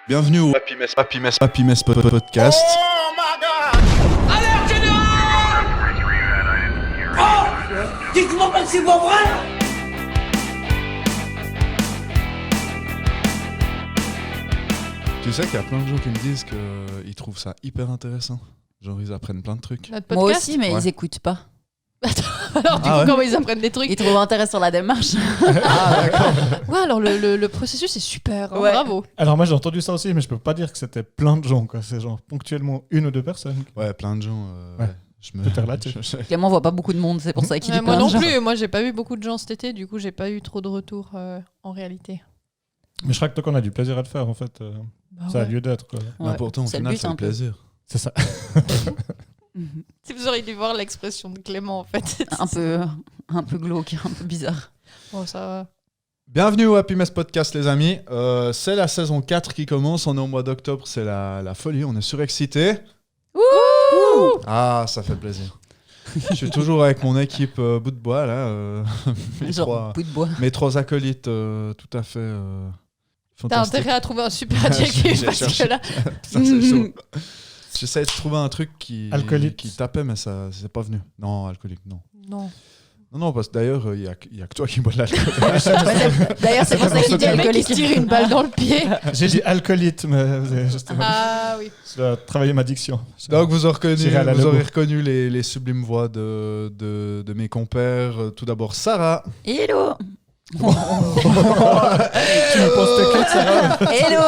Bienvenue au Happy Mess Podcast. Oh my God! Alerte générale! Oh! Dites-moi pas que c'est pas vrai! Tu sais qu'il y a plein de gens qui me disent qu'ils trouvent ça hyper intéressant. Genre ils apprennent plein de trucs. Notre Moi podcast. aussi, mais Ouais. ils écoutent pas. Alors, du coup, comment ils apprennent des trucs? Ils trouvent intéressant la démarche. Ah d'accord. Ouais, alors le processus est super. Hein, Ouais. bravo. Alors moi j'ai entendu ça aussi, mais je peux pas dire que c'était plein de gens, quoi. C'est genre ponctuellement une ou deux personnes. Ouais, plein de gens. Ouais. Je me Peut-être là-dessus. Clément voit pas beaucoup de monde, c'est pour ça qu'il dit Moi plein non de gens. plus. Moi, j'ai pas vu beaucoup de gens cet été. Du coup, j'ai pas eu trop de retours en réalité. Mais je crois que toi qu'on a du plaisir à le faire en fait. Bah Ça a ouais. lieu d'être, quoi. Ouais. Pourtant au C'est le final but, c'est un le peu. plaisir. C'est ça. Si vous auriez dû voir l'expression de Clément, en fait. un peu glauque, un peu bizarre. Bon, ça va. Bienvenue au Happy Mess Podcast les amis. C'est la saison 4 qui commence. On est au mois d'octobre, c'est la folie. On est surexcités. Ah, ça fait plaisir. Je suis toujours avec mon équipe bout de bois là. Genre bout de bois. Mes trois acolytes tout à fait T'as fantastiques. intérêt à trouver un super adjectif J'ai parce cherché. que là. Ça, c'est chaud. J'essaie de trouver un truc qui Alcoolique. tapait, mais ça c'est pas venu. Non, alcoolique, non. Non. Non, parce que d'ailleurs, il y a que toi qui bois de l'alcool. D'ailleurs, c'est pour ça qu'il dit Le mec qui alcoolique. se tire une balle dans le pied. J'ai dit alcoolite, mais justement, Ah oui. je dois travailler ma diction. Donc, vous aurez J'irai à la reconnu, logo. les sublimes voix de mes compères. Tout d'abord, Sarah. Hello. Tu me poses tes clés, Sarah. Hello.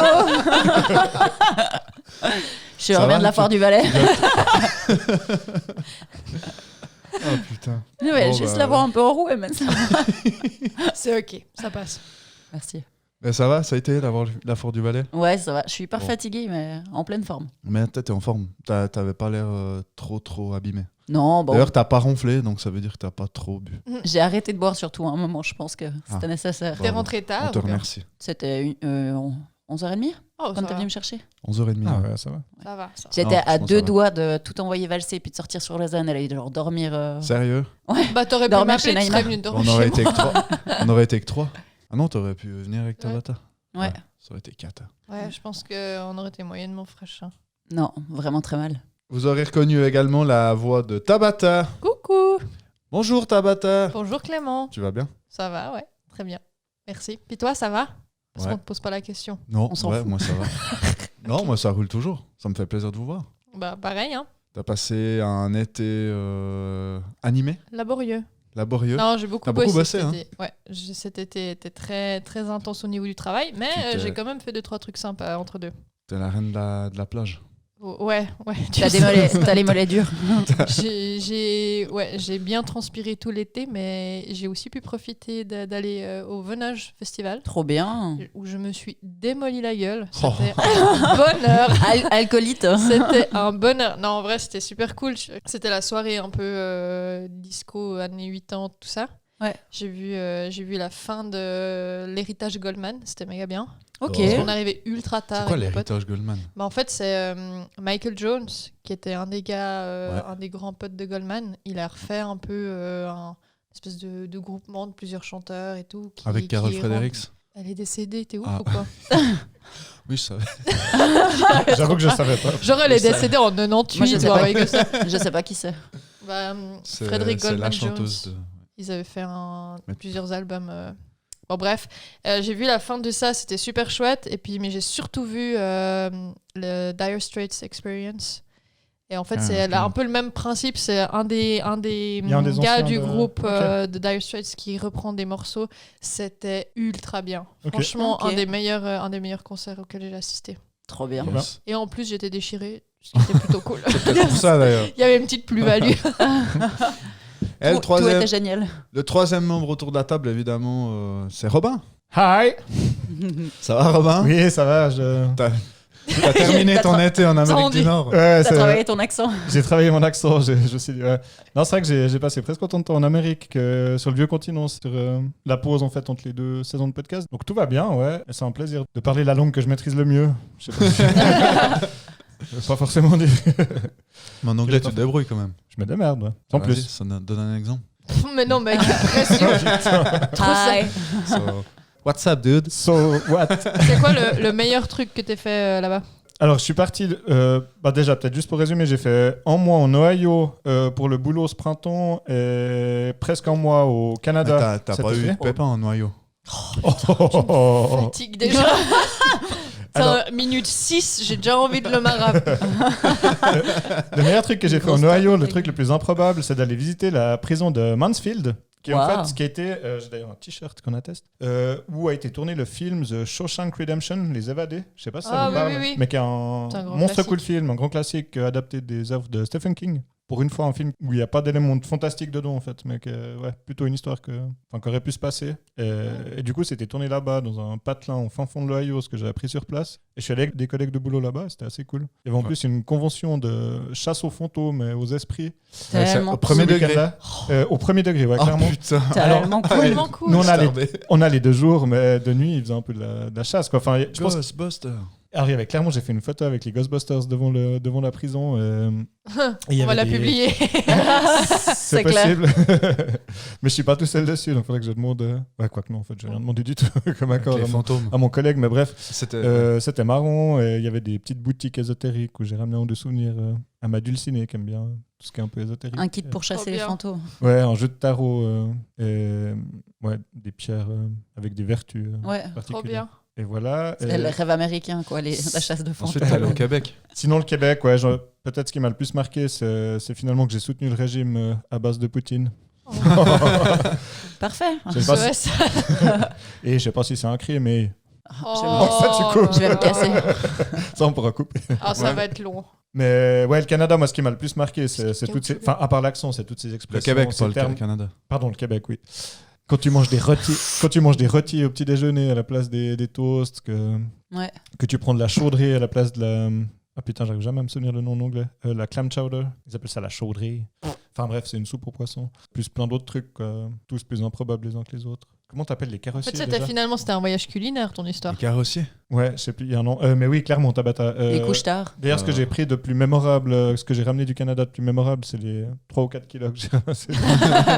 Je Ça reviens va, de la foire du Valais. Oh putain. Ouais, Bon, juste bah, la voir un peu enrouée, mais ça va. C'est ok. Ça passe. Merci. Mais ça va, ça a été la foire du Valais. Ouais, ça va. Je suis pas Bon. fatiguée, mais en pleine forme. Mais t'es en forme. T'avais pas l'air trop abîmé. Non, bon. D'ailleurs, t'as pas ronflé, donc ça veut dire que t'as pas trop bu. J'ai arrêté de boire surtout à un moment, je pense que c'était nécessaire. T'es Bravo. rentré tard. On te ou pas remercie. C'était 11h30 Oh, quand ça t'es va. venu me chercher. 11h30. Ah ouais. ouais, ça va. Ça va. Ça va. J'étais Non, à franchement, 2 ça va. doigts de tout envoyer valser et puis de sortir sur la zen et de genre dormir. Sérieux? Bah, t'aurais pu Dormir m'appeler, chez tu serais Naïma. venu dormir On aurait chez été moi. que 3. On aurait été que 3. Ah non, t'aurais pu venir avec Tabata. Ouais. Ça aurait été 4. Ouais, je pense qu'on aurait été moyennement fraîche. Hein. Non, vraiment très mal. Vous aurez reconnu également la voix de Tabata. Coucou. Bonjour Tabata. Bonjour Clément. Tu vas bien? Ça va, ouais. Très bien. Merci. Puis toi, ça va? Parce Ouais. qu'on te pose pas la question. Non, On s'en ouais, fout. moi ça va. Non, moi ça roule toujours. Ça me fait plaisir de vous voir. Bah, pareil, hein. T'as passé un été animé, Laborieux. laborieux. Non, j'ai beaucoup T'as beaucoup bossé bossé, cet été. Ouais, cet été était très, très intense au niveau du travail, mais Tu t'es- j'ai quand même fait 2-3 trucs sympas entre deux. T'es la reine de la plage. Ouais. T'as les mollets durs. J'ai bien transpiré tout l'été, mais j'ai aussi pu profiter d'aller au Venage Festival, Trop bien. où je me suis démoli la gueule. Oh. C'était un bonheur. Alcoolite. C'était un bonheur. Non, en vrai, c'était super cool. C'était la soirée un peu disco, années 80, tout ça. Ouais. J'ai vu la fin de l'héritage Goldman. C'était méga bien. Ok. Oh. Parce qu'on arrivait ultra tard. C'est quoi avec mon pote. l'héritage Goldman? Bah, en fait, c'est Michael Jones, qui était un des gars, Ouais. un des grands potes de Goldman. Il a refait un peu un espèce de groupement de plusieurs chanteurs et tout. Avec Carol Fredericks? Elle est décédée, t'es ouf Ah. ou quoi? Oui, je savais. J'avoue que je savais pas. Genre, elle est Ça- décédée en 98 Moi, je sais ou un pas. truc comme ça. Je sais pas qui c'est. Bah, C'est Frédéric c'est la Goldman chanteuse Jones. de... Ils avaient fait Mais- plusieurs albums. Bon, bref, j'ai vu la fin de ça, c'était super chouette. Et puis, mais j'ai surtout vu le Dire Straits Experience. Et en fait, Ah, c'est ok. là un peu le même principe. C'est un des Il y a un des gars anciens du de- groupe Ok. de Dire Straits qui reprend des morceaux. C'était ultra bien. Ok. Franchement, Ok. un des meilleurs concerts auxquels j'ai assisté. Trop bien. Trop bien. Et en plus, j'étais déchirée, ce qui était plutôt cool. C'est pour ça d'ailleurs. Il y avait une petite plus-value. Et Tout était génial. le troisième membre autour de la table, évidemment, c'est Robin. Hi. Ça va Robin? Oui, ça va. T'as terminé ton été en Amérique Tendu. du Nord. Ouais, T'as travaillé ton accent. J'ai travaillé mon accent. Je me suis dit, ouais. Non, c'est vrai que j'ai passé presque autant de temps en Amérique que sur le vieux continent, sur la pause en fait entre les 2 saisons de podcast. Donc tout va bien, ouais. Et c'est un plaisir de parler la langue que je maîtrise le mieux. Je sais pas. Je veux pas forcément dire. Mais en anglais, tu te débrouilles quand même. Je me démerde, ouais. En Vas-y, plus. ça donne un exemple. Mais non, mec, pression. Trop ça. Hi. So, What's up, dude? So what? C'est quoi le meilleur truc que t'aies fait là-bas? Alors, je suis parti. Déjà, peut-être juste pour résumer, j'ai fait un mois en Ohio pour le boulot ce printemps et presque un mois au Canada. T'as cet pas eu été. de pépin en noyau? Fatigue déjà. Alors- Minute 6, j'ai déjà envie de le marab. Le meilleur truc que j'ai fait en Grosse Ohio, le taille. truc le plus improbable, c'est d'aller visiter la prison de Mansfield, qui est en Wow. fait, qui a été, j'ai d'ailleurs un t-shirt qu'on atteste, où a été tourné le film The Shawshank Redemption, Les Évadés. Je sais pas si ça Ah, vous oui, parle, oui, oui. mais qui est un C'est un grand monstre classique. cool film, un grand classique adapté des œuvres de Stephen King. Pour une fois, un film où il n'y a pas d'éléments fantastiques dedans, en fait, mais plutôt une histoire qui aurait pu se passer. Et du coup, c'était tourné là-bas, dans un patelin au fin fond de l'Ohio, ce que j'ai appris sur place. Et je suis allé avec des collègues de boulot là-bas, c'était assez cool. Il y avait en plus une convention de chasse aux fantômes et aux esprits. Tellement Au premier ce degré. week-end-là. Au premier degré, ouais, Oh clairement. putain. Tellement cool. Tellement cool. Nous, Starbé. on a les 2 jours, mais de nuit, ils faisaient un peu de la chasse, quoi. Enfin, je pense Ghostbusters. Alors, il y avait clairement, j'ai fait une photo avec les Ghostbusters devant la prison. Et il y On va avait la des- publier. C'est C'est clair. possible. Mais je suis pas tout seul dessus, donc il faudrait que je demande. Ouais, quoi que non, en fait, je n'ai rien demandé du tout comme accord Les à fantômes. mon collègue. Mais bref, C'était. c'était marrant. Et il y avait des petites boutiques ésotériques où j'ai ramené un de souvenirs à ma dulcinée qui aime bien tout ce qui est un peu ésotérique. Un kit pour chasser Trop les bien. fantômes. Ouais, un jeu de tarot et des pierres avec des vertus Ouais. Trop particulières. bien. Et voilà. C'est le rêve américain, quoi, la chasse de Ensuite, fantômes. t'es allé au Québec. Sinon, le Québec, ouais, peut-être ce qui m'a le plus marqué, c'est finalement que j'ai soutenu le régime à base de Poutine. Parfait. Je sais pas si- SOS. Et je sais pas si c'est un cri, mais Oh, ça, tu coupes. Je vais me casser. ça, on pourra couper. Ah, ça Ouais. va être long. Mais ouais, le Canada, moi, ce qui m'a le plus marqué, c'est C'est toutes ces... Enfin, à part l'accent, c'est toutes ces Le expressions. Québec, ces pas le termes. Canada. Pardon, le Québec, oui. Quand tu manges des rôtis au petit déjeuner à la place des toasts, Ouais. que tu prends de la chaudrée à la place de la... Ah putain, j'arrive jamais à me souvenir le nom en anglais. La clam chowder, ils appellent ça la chaudrée. Enfin bref, c'est une soupe aux poissons. Plus plein d'autres trucs, tous plus improbables les uns que les autres. Comment t'appelles les En carrossiers fait, déjà c'était un voyage culinaire, ton histoire. Les carrossiers. Ouais, je sais plus, il y a un nom. Mais oui, clairement, Tabata. Les couches tard. D'ailleurs, ce que j'ai pris de plus mémorable, ce que j'ai ramené du Canada de plus mémorable, c'est les 3 ou 4 kilos que j'ai ramassés.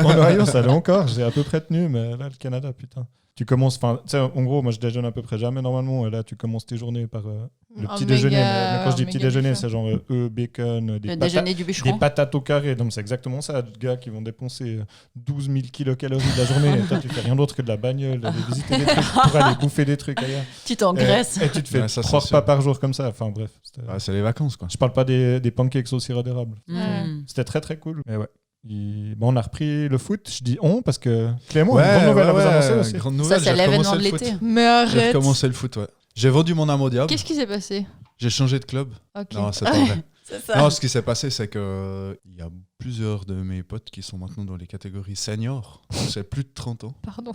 En Ohio, ça allait encore, j'ai à peu près tenu, mais là, le Canada, putain. Tu commences, enfin, tu sais, en gros, moi je déjeune à peu près jamais normalement, et là, tu commences tes journées par le Un petit déjeuner. méga- Mais quand je dis un petit méga déjeuner, buffet. c'est genre bacon, Le des patates. déjeuner du Des bûcheron. patates au carré, donc c'est exactement ça, des gars qui vont dépenser 12 000 kilocalories de la journée, et toi tu fais rien d'autre que de la bagnole, aller visiter des trucs pour aller bouffer des trucs ailleurs. Tu t'engraisses. Et tu te fais Ouais, ça, 3 c'est repas sûr. par jour comme ça, enfin bref. Ah, c'est les vacances, quoi. Je parle pas des pancakes au sirop d'érable. Mm. C'était très très cool. Mais ouais. Bon, on a repris le foot, je dis on parce que Clément, une grande nouvelle à vous annoncer aussi. Grande Ça, nouvelle, c'est j'ai l'événement recommencé de le l'été. foot. Mais J'ai arrête. recommencé le foot, ouais. J'ai vendu mon âme au diable. Qu'est-ce qui s'est passé? J'ai changé de club. Ok. Non, c'est pas vrai. C'est ça. Non, ce qui s'est passé, c'est que il y a plusieurs de mes potes qui sont maintenant dans les catégories seniors. C'est plus de 30 ans. Pardon.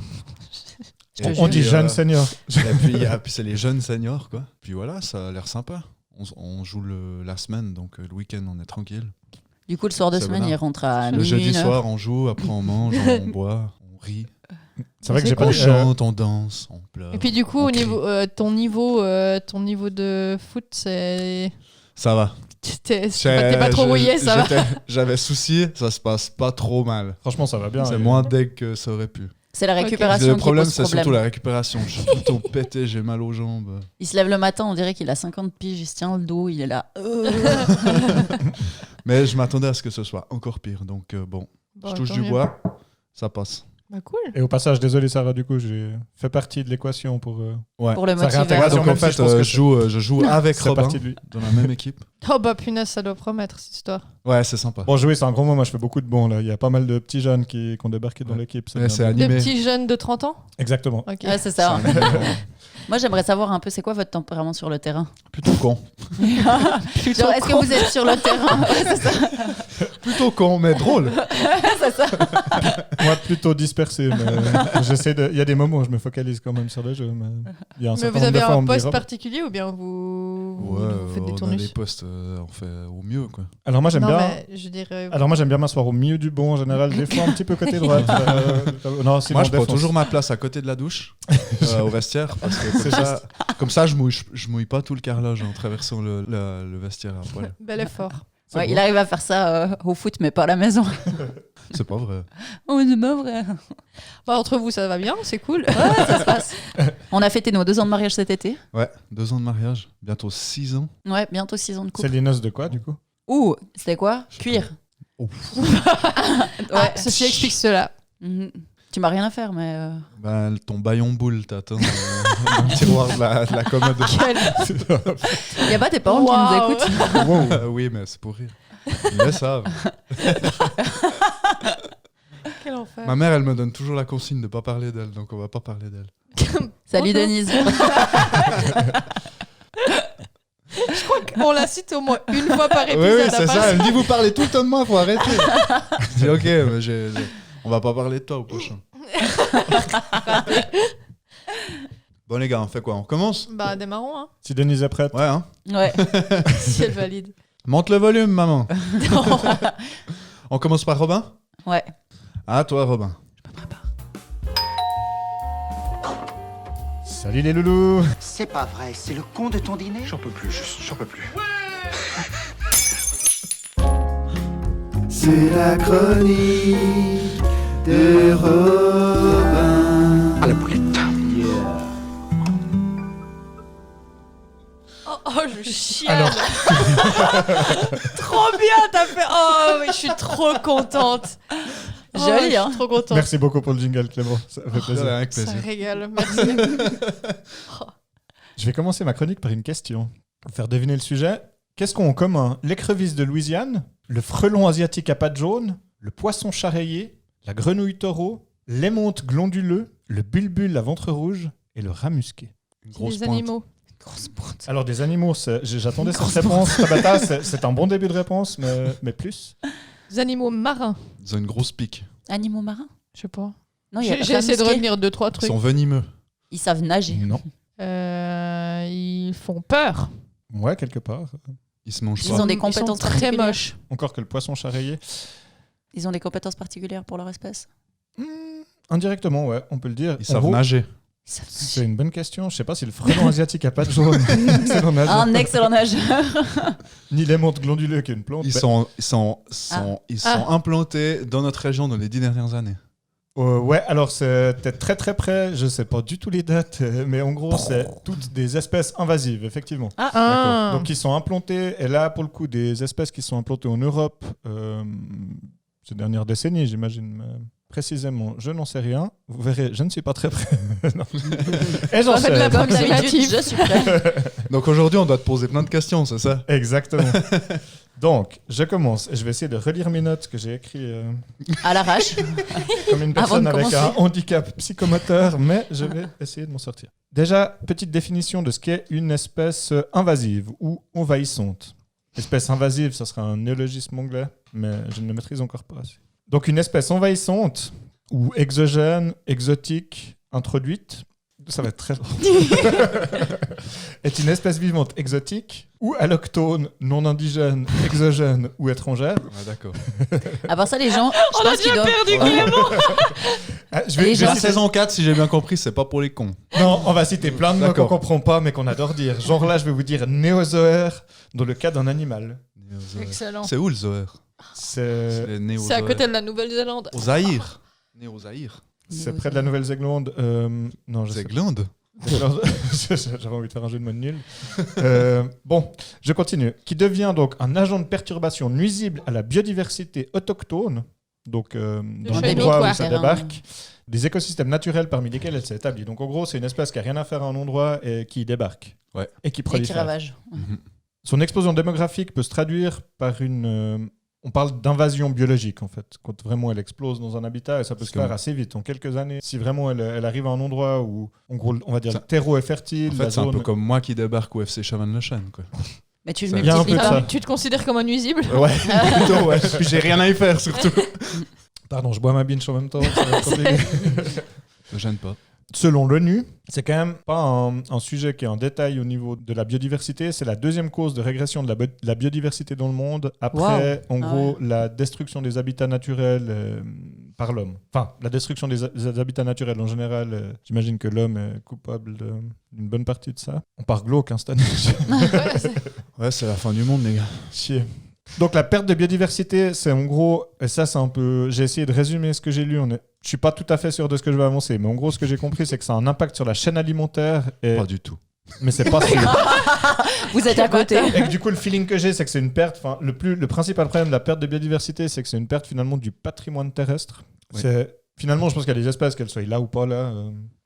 Je te Et jure. On dit puis, jeune senior. Et puis c'est les jeunes seniors, quoi. Puis voilà, ça a l'air sympa. On joue la semaine, donc le week-end, on est tranquille. Du coup, le soir de C'est semaine, bonheur. il rentre à Le minuit, jeudi 1 heure. soir, on joue, après on mange, on boit, on rit. C'est vrai que C'est j'ai pas On dit. chante, on danse, on pleure. Et puis du coup, on au crie. niveau, ton niveau de foot, c'est... Ça va. T'es pas trop rouillé, ça va. J'avais souci, ça se passe pas trop mal. Franchement, ça va bien. C'est Et- moins deg que ça aurait pu. C'est la Ok. récupération Le qui problème, pose c'est problème. surtout la récupération. Je suis tout le temps pété, j'ai mal aux jambes. Il se lève le matin, on dirait qu'il a 50 piges, il se tient le dos, il est là. Mais je m'attendais à ce que ce soit encore pire. Donc bon, Bon, je touche tant du mieux. bois, ça passe. Bah cool. Et au passage, désolé Sarah, du coup, j'ai fait partie de l'équation pour. Ouais. Pour le Ça motiver. réintègre- Ouais, donc Même en si fait, je pense que je joue avec C'est Robin parti de lui. dans la même équipe. Oh bah punaise, ça doit promettre cette histoire. Ouais, c'est sympa. Bon, jouer, c'est un gros mot. Moi, je fais beaucoup de bons là. Il y a pas mal de petits jeunes qui ont débarqué dans Ouais. l'équipe. Ouais, bien. c'est De animé. petits jeunes de 30 ans? Exactement. Ok. Ouais, c'est ça. Moi, j'aimerais savoir un peu, c'est quoi votre tempérament sur le terrain? Plutôt con. Genre, est-ce que vous êtes sur le terrain? Ouais, c'est ça. Plutôt con, mais drôle. C'est ça. Moi, plutôt dispersé. Mais j'essaie de. Il y a des moments où je me focalise quand même sur le jeu. Mais il y a un Mais certain vous nombre avez de fois, on un me dit, poste Rob- particulier ou bien vous faites des on a tournus? des postes, on fait au mieux, quoi. Alors moi, j'aime Non, bien. mais je dirais... Alors moi j'aime bien m'asseoir au milieu du banc en général, des fois un petit peu côté droite. Non, sinon Moi, je prends défense. toujours ma place à côté de la douche, au vestiaire, parce que comme ça, je mouille pas tout le carrelage en traversant le vestiaire à poil. Bel effort. C'est Ouais, beau. il arrive à faire ça au foot, mais pas à la maison. C'est pas vrai. Oh, c'est pas vrai. Bah, entre vous, ça va bien, c'est cool. Ouais, ça se passe. On a fêté nos 2 ans de mariage cet été. Ouais, 2 ans de mariage, bientôt 6 ans. Ouais, bientôt 6 ans de C'est couple. les noces de quoi, du coup? Ouh, c'était quoi? Cuir. Ah, ceci explique cela. Mhm. Tu m'as rien à faire, mais... Bah, ton baillon boule t'attends dans le tiroir de la commode. Y a pas tes parents qui Waouh. nous écoutent? Oui, mais c'est pour rire. Ils le savent. Quel enfer. Ma mère, elle me donne toujours la consigne de pas parler d'elle, donc on va pas parler d'elle. Salut Bonjour. Denise. Je crois qu'on la cite au moins une fois par Oui, épisode. oui, c'est à part ça. Elle me dit, vous parlez tout le temps de moi, faut arrêter. Je dis, ok, mais on va pas parler de toi au prochain. Bon, les gars, on fait quoi? On recommence? Bah, démarrons, hein, Si Denise est prête. Ouais, hein? Ouais. si elle valide. Monte le volume, maman. On commence par Robin? Ouais. À toi, Robin. Salut les loulous. C'est pas vrai, c'est le con de ton dîner. J'en peux plus, j'en peux plus. C'est la chronique de Robin. À la boulette. Oh, je chiale. Trop bien, t'as fait. Oh, mais je suis trop contente. Oh, Joli, je suis hein. trop contente. Merci beaucoup pour le jingle, Clément. Ça fait plaisir. Avec Ça plaisir. régale, merci. Je vais commencer ma chronique par une question. Pour faire deviner le sujet, qu'est-ce qu'ont en commun l'écrevisse de Louisiane, le frelon asiatique à pattes jaunes, le poisson charreillé, la grenouille taureau, l'émonte glanduleux, le bulbule à ventre rouge et le rat musqué? Une C'est grosse des pointe. animaux. Grosse porte. Alors des animaux, j'attendais cette réponse. Tabata, c'est un bon début de réponse, mais plus. Des animaux marins, Ils ont une grosse pique. Animaux marins? je sais pas. Non, il y a J'ai essayé de rat musqué. retenir 2-3 Ils trucs. sont venimeux. Ils savent nager. Non. Ils font peur. Ouais, quelque part. Ils se mangent Ils pas. ont des Ils sont compétences très particulières. moches. Encore que le poisson charreillé. Ils ont des compétences particulières pour leur espèce. Indirectement, ouais, on peut le dire. Ils En savent gros, nager. Ils savent C'est nager. une bonne question. Je sais pas si le frelon asiatique à pattes jaunes, excellent nageur, Un excellent nageur. ni l'émonte glanduleux qui est une plante. Ils sont implantés dans notre région dans les 10 dernières années. Ouais, alors c'était très très près. Je sais pas du tout les dates, mais en gros, c'est toutes des espèces invasives, effectivement. Ah. Donc ils sont implantés, et là pour le coup des espèces qui sont implantées en Europe ces dernières décennies, j'imagine. Mais précisément, je n'en sais rien. Vous verrez, je ne suis pas très près. Non. Et j'en En fait, sais. la Comme approximative. d'habitude, je suis prêt. Donc aujourd'hui, on doit te poser plein de questions, c'est ça? Exactement. Donc, je commence. Et je vais essayer de relire mes notes que j'ai écrites À l'arrache. comme une Avant de personne avec un commencer. handicap psychomoteur, mais je vais essayer de m'en sortir. Déjà, petite définition de ce qu'est une espèce invasive ou envahissante. Espèce invasive, ça sera un néologisme anglais, mais je ne le maîtrise encore pas assez. Donc une espèce envahissante ou exogène, exotique, introduite, ça va être très long, est une espèce vivante exotique ou alloctone, non indigène, exogène ou étrangère. Ah, d'accord. À part ça, les gens, je On a pense qu'ils déjà doivent... perdu Clément. Ah, je Les vais, je vais gens- La citer- saison 4, si j'ai bien compris, c'est pas pour les cons. Non, on va citer plein de mots qu'on D'accord. comprend pas, mais qu'on adore dire. Genre là, je vais vous dire néozoaire dans le cas d'un animal. Excellent. C'est où le zoaire? C'est C'est les C'est néozoaires. à côté de la Nouvelle-Zélande. Au Zaïre. Né au Zaïre. c'est près de la Nouvelle-Zélande. Non, je sais pas. Zéglande. J'avais envie de faire un jeu de mots nul. Bon, je continue. Qui devient donc un agent de perturbation nuisible à la biodiversité autochtone, donc dans chez nous, l'endroit quoi. où ça débarque, des écosystèmes naturels parmi lesquels elle s'est établie. Donc en gros, c'est une espèce qui a rien à faire à un endroit et qui débarque. Ouais. Et qui Et qui prolifère. ravagent. Son explosion démographique peut se traduire par une... on parle d'invasion biologique, en fait, quand vraiment elle explose dans un habitat, et ça peut se comme- faire assez vite, en quelques années. Si vraiment elle arrive à un endroit où, en gros, on va dire, Ça- le terreau est fertile, En la fait, c'est un zone... peu comme moi qui débarque au FC Chavannes-le-Chêne, quoi. Mais tu Ça- le Il y a un peu multiplies de pas. ça. Tu te considères comme un nuisible? Ouais, plutôt, ouais. Puis j'ai rien à y faire, surtout. Pardon, je bois ma binge en même temps. Ça va être compliqué. Me gêne pas. Selon l'ONU, c'est quand même pas un sujet qui est en détail au niveau de la biodiversité. C'est la deuxième cause de régression de la biodiversité dans le monde, après, en Ah gros, la destruction des habitats naturels par l'homme. Enfin, la destruction des habitats naturels en général, j'imagine que l'homme est coupable d'une bonne partie de ça. On part glauque, hein, cette année. Ouais, c'est la fin du monde, les gars. Chier. Donc la perte de biodiversité, c'est en gros, et ça c'est un peu, j'ai essayé de résumer ce que j'ai lu, je suis pas tout à fait sûr de ce que je vais avancer, mais en gros ce que j'ai compris c'est que ça a un impact sur la chaîne alimentaire, Pas du tout. mais c'est pas sûr. Vous êtes à côté. Et que du coup le feeling que j'ai c'est que c'est une perte, enfin le principal problème de la perte de biodiversité c'est que c'est une perte finalement du patrimoine terrestre. Oui. Finalement je pense qu'il y a des espèces, qu'elles soient là ou pas là,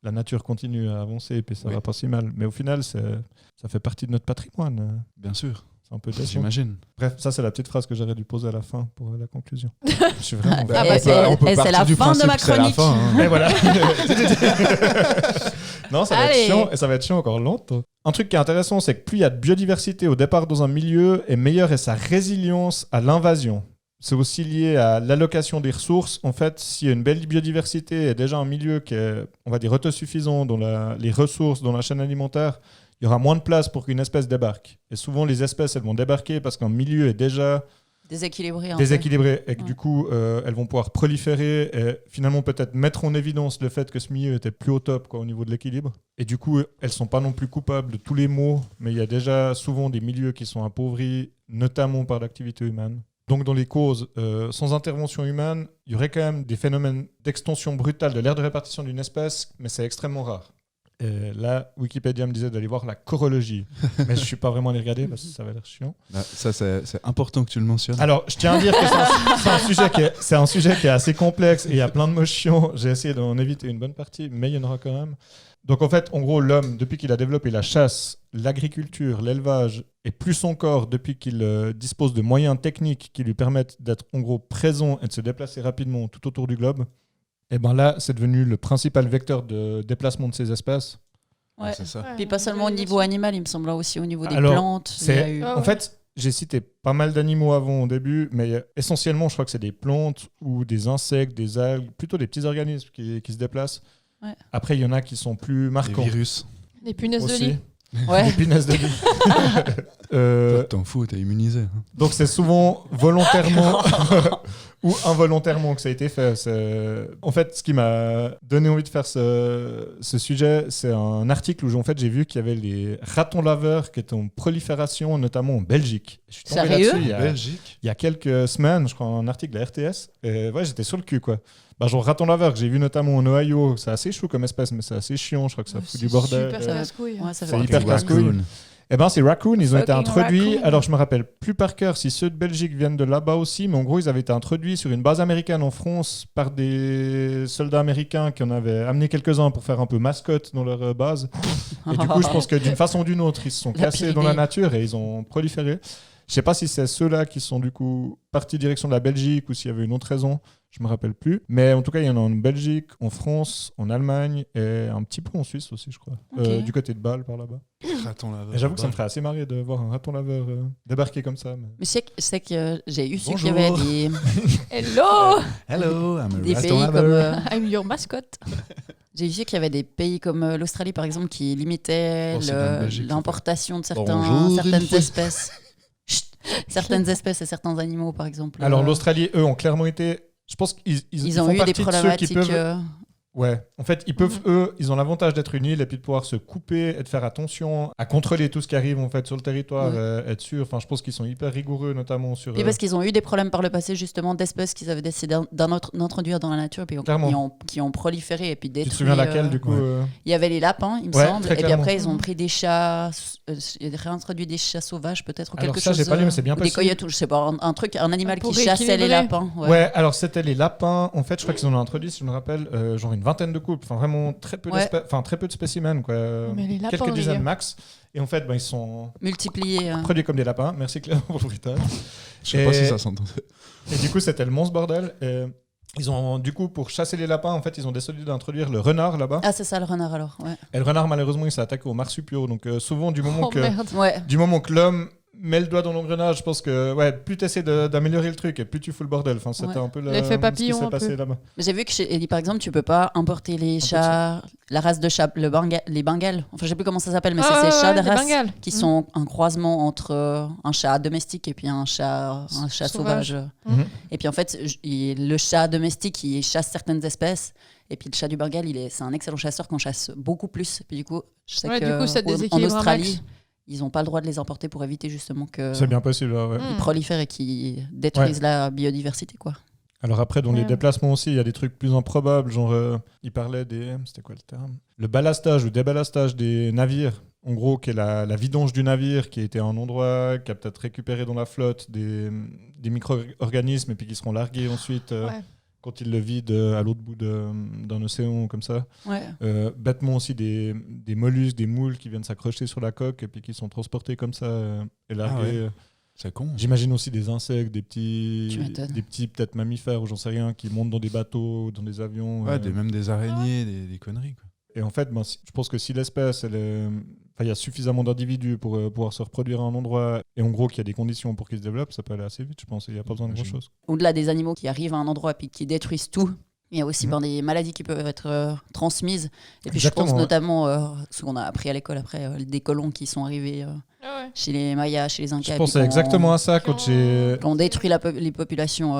la nature continue à avancer et puis ça Oui. va pas si mal, mais au final ça fait partie de notre patrimoine. Bien sûr, C'est un peu décevant. j'imagine. Bref, ça c'est la petite phrase que j'aurais dû poser à la fin pour la conclusion. Je suis vraiment... Ah bah, c'est la fin de ma chronique. Et voilà. Non, ça va être Allez. chiant et ça va être chiant encore longtemps. Un truc qui est intéressant, c'est que plus il y a de biodiversité au départ dans un milieu, et meilleure est sa résilience à l'invasion. C'est aussi lié à l'allocation des ressources. En fait, s'il y a une belle biodiversité et déjà un milieu qui est, on va dire, autosuffisant dans les ressources, dans la chaîne alimentaire, il y aura moins de place pour qu'une espèce débarque. Et souvent, les espèces, elles vont débarquer parce qu'un milieu est déjà Déséquilibré. un peu. déséquilibrées et que Ouais. du coup elles vont pouvoir proliférer et finalement peut-être mettre en évidence le fait que ce milieu était plus au top quoi, au niveau de l'équilibre. Et du coup elles sont pas non plus coupables de tous les maux, mais il y a déjà souvent des milieux qui sont appauvris, notamment par l'activité humaine. Donc dans les causes, sans intervention humaine, il y aurait quand même des phénomènes d'extension brutale de l'aire de répartition d'une espèce, mais c'est extrêmement rare. Et là, Wikipédia me disait d'aller voir la chorologie, mais je suis pas vraiment allé regarder parce que ça va l'air chiant. Là, ça, c'est important que tu le mentionnes. Alors, je tiens à dire que c'est un sujet qui est assez complexe et il y a plein de mots chiants. J'ai essayé d'en éviter une bonne partie, mais il y en aura quand même. Donc, en fait, en gros, l'homme, depuis qu'il a développé la chasse, l'agriculture, l'élevage, et plus encore depuis qu'il dispose de moyens techniques qui lui permettent d'être, en gros, présent et de se déplacer rapidement tout autour du globe, et ben là, c'est devenu le principal vecteur de déplacement de ces espèces. Ouais. C'est ça. Puis pas seulement au niveau animal, il me semble aussi au niveau des Alors, plantes. Il y a eu... Ah En ouais. fait, j'ai cité pas mal d'animaux avant au début, mais essentiellement, je crois que c'est des plantes ou des insectes, des algues, plutôt des petits organismes qui se déplacent. Ouais. Après, il y en a qui sont plus Les marquants virus. Les punaises de aussi. lit. Ouais. Les punaises de lit. Toi, t'en fous, t'es immunisé. hein. Donc c'est souvent volontairement ou involontairement que ça a été fait. En fait, ce qui m'a donné envie de faire ce sujet, c'est un article où en fait, j'ai vu qu'il y avait les ratons laveurs qui étaient en prolifération, notamment en Belgique. Je suis tombé Sérieux là-dessus Belgique. il y a quelques semaines, je crois, un article de la RTS. Et ouais, j'étais sur le cul, quoi. Bah, genre raton laveur que j'ai vu notamment en Ohio, c'est assez chou comme espèce, mais c'est assez chiant. Je crois que ça fout du bordel. Super, ça casse-couille. Ouais, ça C'est fait hyper plaisir. casse-couille. Raccoon. Eh ben, ces raccoons, ils ont été Fucking introduits. raccoon. Alors, je me rappelle plus par cœur si ceux de Belgique viennent de là-bas aussi, mais en gros, ils avaient été introduits sur une base américaine en France par des soldats américains qui en avaient amené quelques-uns pour faire un peu mascotte dans leur base. Et du coup, je pense que d'une façon ou d'une autre, ils se sont La cassés dans la Pyrénées. nature et ils ont proliféré. Je sais pas si c'est ceux-là qui sont du coup partis direction de la Belgique ou s'il y avait une autre raison. Je me rappelle plus. Mais en tout cas, il y en a en Belgique, en France, en Allemagne et un petit peu en Suisse aussi, je crois. Ok. Du côté de Bâle, par là-bas. Raton laveur. Et j'avoue que ça me ferait assez marrer de voir un raton laveur débarquer comme ça. Mais... Mais je sais que j'ai eu su Bonjour. qu'il y avait des Hello Hello, I'm a pays raton comme... laveur. I'm your mascotte. J'ai vu qu'il y avait des pays comme l'Australie, par exemple, qui limitaient Oh, c'est bien Belgique, ça. l'importation de Bonjour, certaines une fois. espèces. Chut. Certaines espèces et certains animaux, par exemple. Alors, l'Australie, eux, ont clairement été... Je pense qu'ils ils ont font eu des partie de ceux qui problématiques. peuvent... Ouais, en fait, ils peuvent, eux, ils ont l'avantage d'être une île et puis de pouvoir se couper et de faire attention à contrôler tout ce qui arrive en fait sur le territoire, être sûr. Enfin, je pense qu'ils sont hyper rigoureux, notamment sur. Et parce qu'ils ont eu des problèmes par le passé, justement, d'espèces qu'ils avaient décidé d'introduire dans la nature, puis Clairement. qui ont proliféré et puis Tu détruit. te souviens laquelle, du coup Ouais. Il y avait les lapins, il me Ouais, semble, très et puis clairement. après, ils ont pris des chats, réintroduit des chats sauvages, peut-être, ou Alors quelque ça, chose. j'ai pas lu, mais c'est bien ou des possible. coyotes, ou je sais pas, un truc, un animal Pour qui chassait les rééquilibrer. lapins. Ouais. Alors c'était les lapins. En fait, je crois qu'ils en ont introduit, si je me rappelle, genre une vingtaine de couples. Enfin, vraiment très peu, Ouais. très peu de spécimens, quoi. Mais les lapins, Quelques les dizaines gars. max. Et en fait, ben, ils sont Multipliés. produits comme des lapins. Merci Claire pour le bruitage. Je sais pas Et- si ça s'entendait. Et du coup, c'était le monstre bordel. Et ils ont, du coup, pour chasser les lapins, en fait, ils ont décidé d'introduire le renard là-bas. Ah, c'est ça le renard alors. Ouais. Et le renard, malheureusement, il s'est attaqué aux marsupiaux. Donc, souvent, du moment Oh que merde. Ouais. l'homme met le doigt dans l'engrenage, je pense que plus tu essaies d'améliorer le truc et plus tu fous le bordel. Enfin, c'était Ouais. un peu L'effet ce qui papillon, s'est un passé peu. là-bas. Mais j'ai vu que chez Ellie, par exemple, tu peux pas importer les chats, la race de chat, les Bengales. Enfin, je sais plus comment ça s'appelle, mais Ah c'est ouais, ces chats de les race Bengales. qui sont un croisement entre un chat domestique et puis un chat sauvage. Mhm. Et puis en fait, le chat domestique, il chasse certaines espèces. Et puis le chat du Bengale, c'est un excellent chasseur qu'on chasse beaucoup plus. Puis du coup, je sais Ouais, que du coup, ça en déséquilibre un Australie, max. ils n'ont pas le droit de les importer pour éviter justement qu'ils C'est bien possible, ouais. prolifèrent et qu'ils détruisent la biodiversité, quoi. Alors après, dans les Ouais. déplacements aussi, il y a des trucs plus improbables, genre, il parlait des... C'était quoi le terme ? Le balastage ou débalastage des navires, en gros, qui est la vidange du navire, qui a été à un endroit, qui a peut-être récupéré dans la flotte des micro-organismes, et puis qui seront largués ensuite quand ils le vident à l'autre bout d'un océan, comme ça. Ouais. Bêtement aussi des mollusques, des moules qui viennent s'accrocher sur la coque, et puis qui sont transportés comme ça et largués. ouais. C'est con. J'imagine aussi des insectes, des Tu m'étonnes. petits peut-être mammifères ou j'en sais rien, qui montent dans des bateaux, dans des avions. Ouais, même des araignées, des conneries. Quoi. Et en fait, je pense que si l'espèce, il y a suffisamment d'individus pour pouvoir se reproduire à un endroit, et en gros qu'il y a des conditions pour qu'ils se développent, ça peut aller assez vite, je pense. Il n'y a pas besoin de grand-chose. Au-delà des animaux qui arrivent à un endroit et qui détruisent tout, il y a aussi des maladies qui peuvent être transmises. Et puis Exactement, je pense ouais. notamment, ce qu'on a appris à l'école après, des colons qui sont arrivés chez les Mayas, chez les Incas. Je pensais exactement à ça quand j'ai... Qu'on détruit les populations,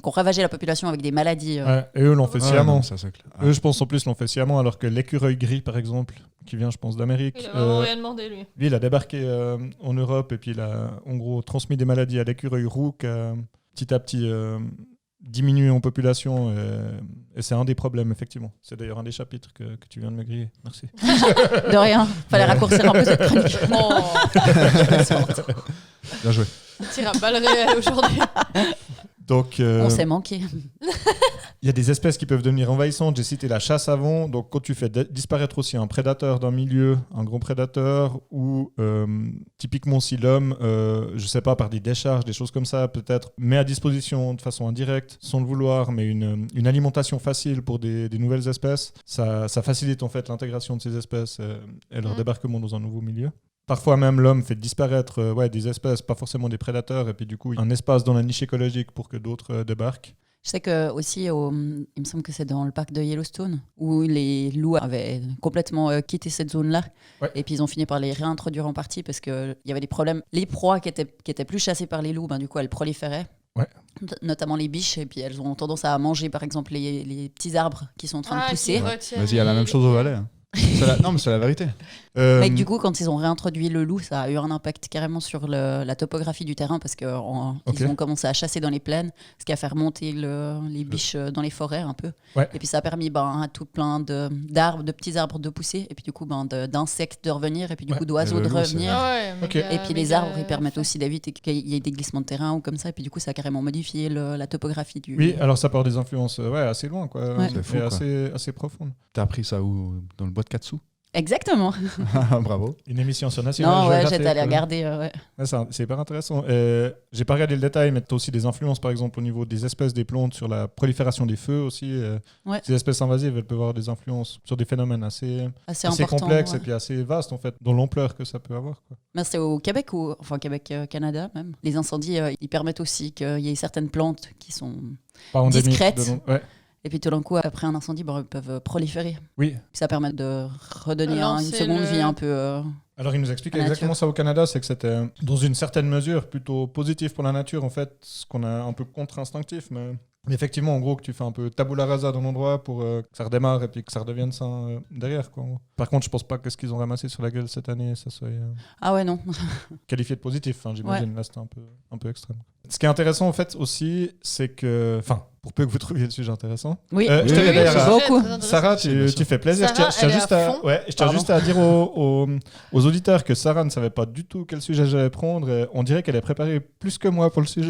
qu'on ravageait la population avec des maladies. Ouais, et eux l'ont fait Ouais, sciemment. non, ça, c'est clair. Eux, je pense en plus, l'ont fait sciemment, alors que l'écureuil gris, par exemple, qui vient, je pense, d'Amérique, Il a vraiment rien demandé, lui. lui, il a débarqué en Europe et puis il a, en gros, transmis des maladies à l'écureuil roux qui a petit à petit diminué en population. Et c'est un des problèmes, effectivement. C'est d'ailleurs un des chapitres que tu viens de me griller. Merci. De rien, fallait raccourcir un peu cette chronique. Bien joué. Tire à balles réelles aujourd'hui. Donc, On s'est manqué. il y a des espèces qui peuvent devenir envahissantes. J'ai cité la chasse avant. Donc, quand tu fais disparaître aussi un prédateur d'un milieu, un gros prédateur, ou typiquement si l'homme, je sais pas, par des décharges, des choses comme ça, peut-être met à disposition de façon indirecte, sans le vouloir, mais une alimentation facile pour des nouvelles espèces, ça facilite en fait l'intégration de ces espèces et leur débarquement dans un nouveau milieu. Parfois même l'homme fait disparaître des espèces, pas forcément des prédateurs, et puis du coup un espace dans la niche écologique pour que d'autres débarquent. Je sais que aussi, il me semble que c'est dans le parc de Yellowstone, où les loups avaient complètement quitté cette zone-là. Ouais. Et puis ils ont fini par les réintroduire en partie parce qu'il y avait des problèmes. Les proies qui étaient plus chassées par les loups, du coup, elles proliféraient. Ouais. Notamment les biches, et puis elles ont tendance à manger, par exemple, les petits arbres qui sont en train de pousser. Vas-y, il y a la même chose au Valais. Hein. Non, mais c'est la vérité. Mais du coup, quand ils ont réintroduit le loup, ça a eu un impact carrément sur la topographie du terrain parce qu'ils ont commencé à chasser dans les plaines, ce qui a fait remonter les biches dans les forêts un peu. Ouais. Et puis ça a permis à tout plein d'arbres, de petits arbres de pousser, et puis du coup d'insectes de revenir, et puis du coup d'oiseaux Et le de loup, revenir. Ok. Et puis les arbres, ils permettent aussi d'éviter qu'il y ait des glissements de terrain ou comme ça, et puis du coup ça a carrément modifié la topographie du... Oui, alors ça part des influences assez loin, quoi. Ouais. C'est fou, Et quoi. assez profondes. T'as appris ça où? Dans le bois de Katsu? Exactement. Bravo. Une émission sur National Non, ouais, Geographic. j'étais allée regarder. Ouais. Ouais, c'est hyper intéressant. J'ai pas regardé le détail, mais tu as aussi des influences, par exemple, au niveau des espèces des plantes, sur la prolifération des feux aussi. Ouais. Ces espèces invasives, elles peuvent avoir des influences sur des phénomènes assez Assez important. complexes Ouais. et puis assez vastes, en fait, dans l'ampleur que ça peut avoir, quoi. Mais c'est au Québec, Canada même. Les incendies, ils permettent aussi qu'il y ait certaines plantes qui sont Pas endémiques discrètes. Ouais. Et puis tout d'un coup, après un incendie, ils peuvent proliférer. Oui. Ça permet de redonner une Lancer seconde vie un peu. Alors, il nous explique La nature. exactement ça au Canada, c'est que c'était, dans une certaine mesure, plutôt positif pour la nature, en fait, ce qu'on a un peu contre-instinctif, mais effectivement, en gros, que tu fais un peu tabula rasa dans l'endroit pour que ça redémarre et puis que ça redevienne sain derrière, quoi. Par contre, je pense pas que ce qu'ils ont ramassé sur la gueule cette année, ça soit Ah ouais, non. qualifié de positif, j'imagine. Là, c'était un peu extrême. Ce qui est intéressant, en fait, aussi, c'est que... Enfin, pour peu que vous trouviez le sujet intéressant. Oui, je te oui, d'ailleurs, beaucoup. Sarah, Si, bien sûr. tu fais plaisir. Sarah, je tiens elle est juste à fond. juste à dire aux auditeurs que Sarah ne savait pas du tout quel sujet j'allais prendre. Et on dirait qu'elle est préparée plus que moi pour le sujet.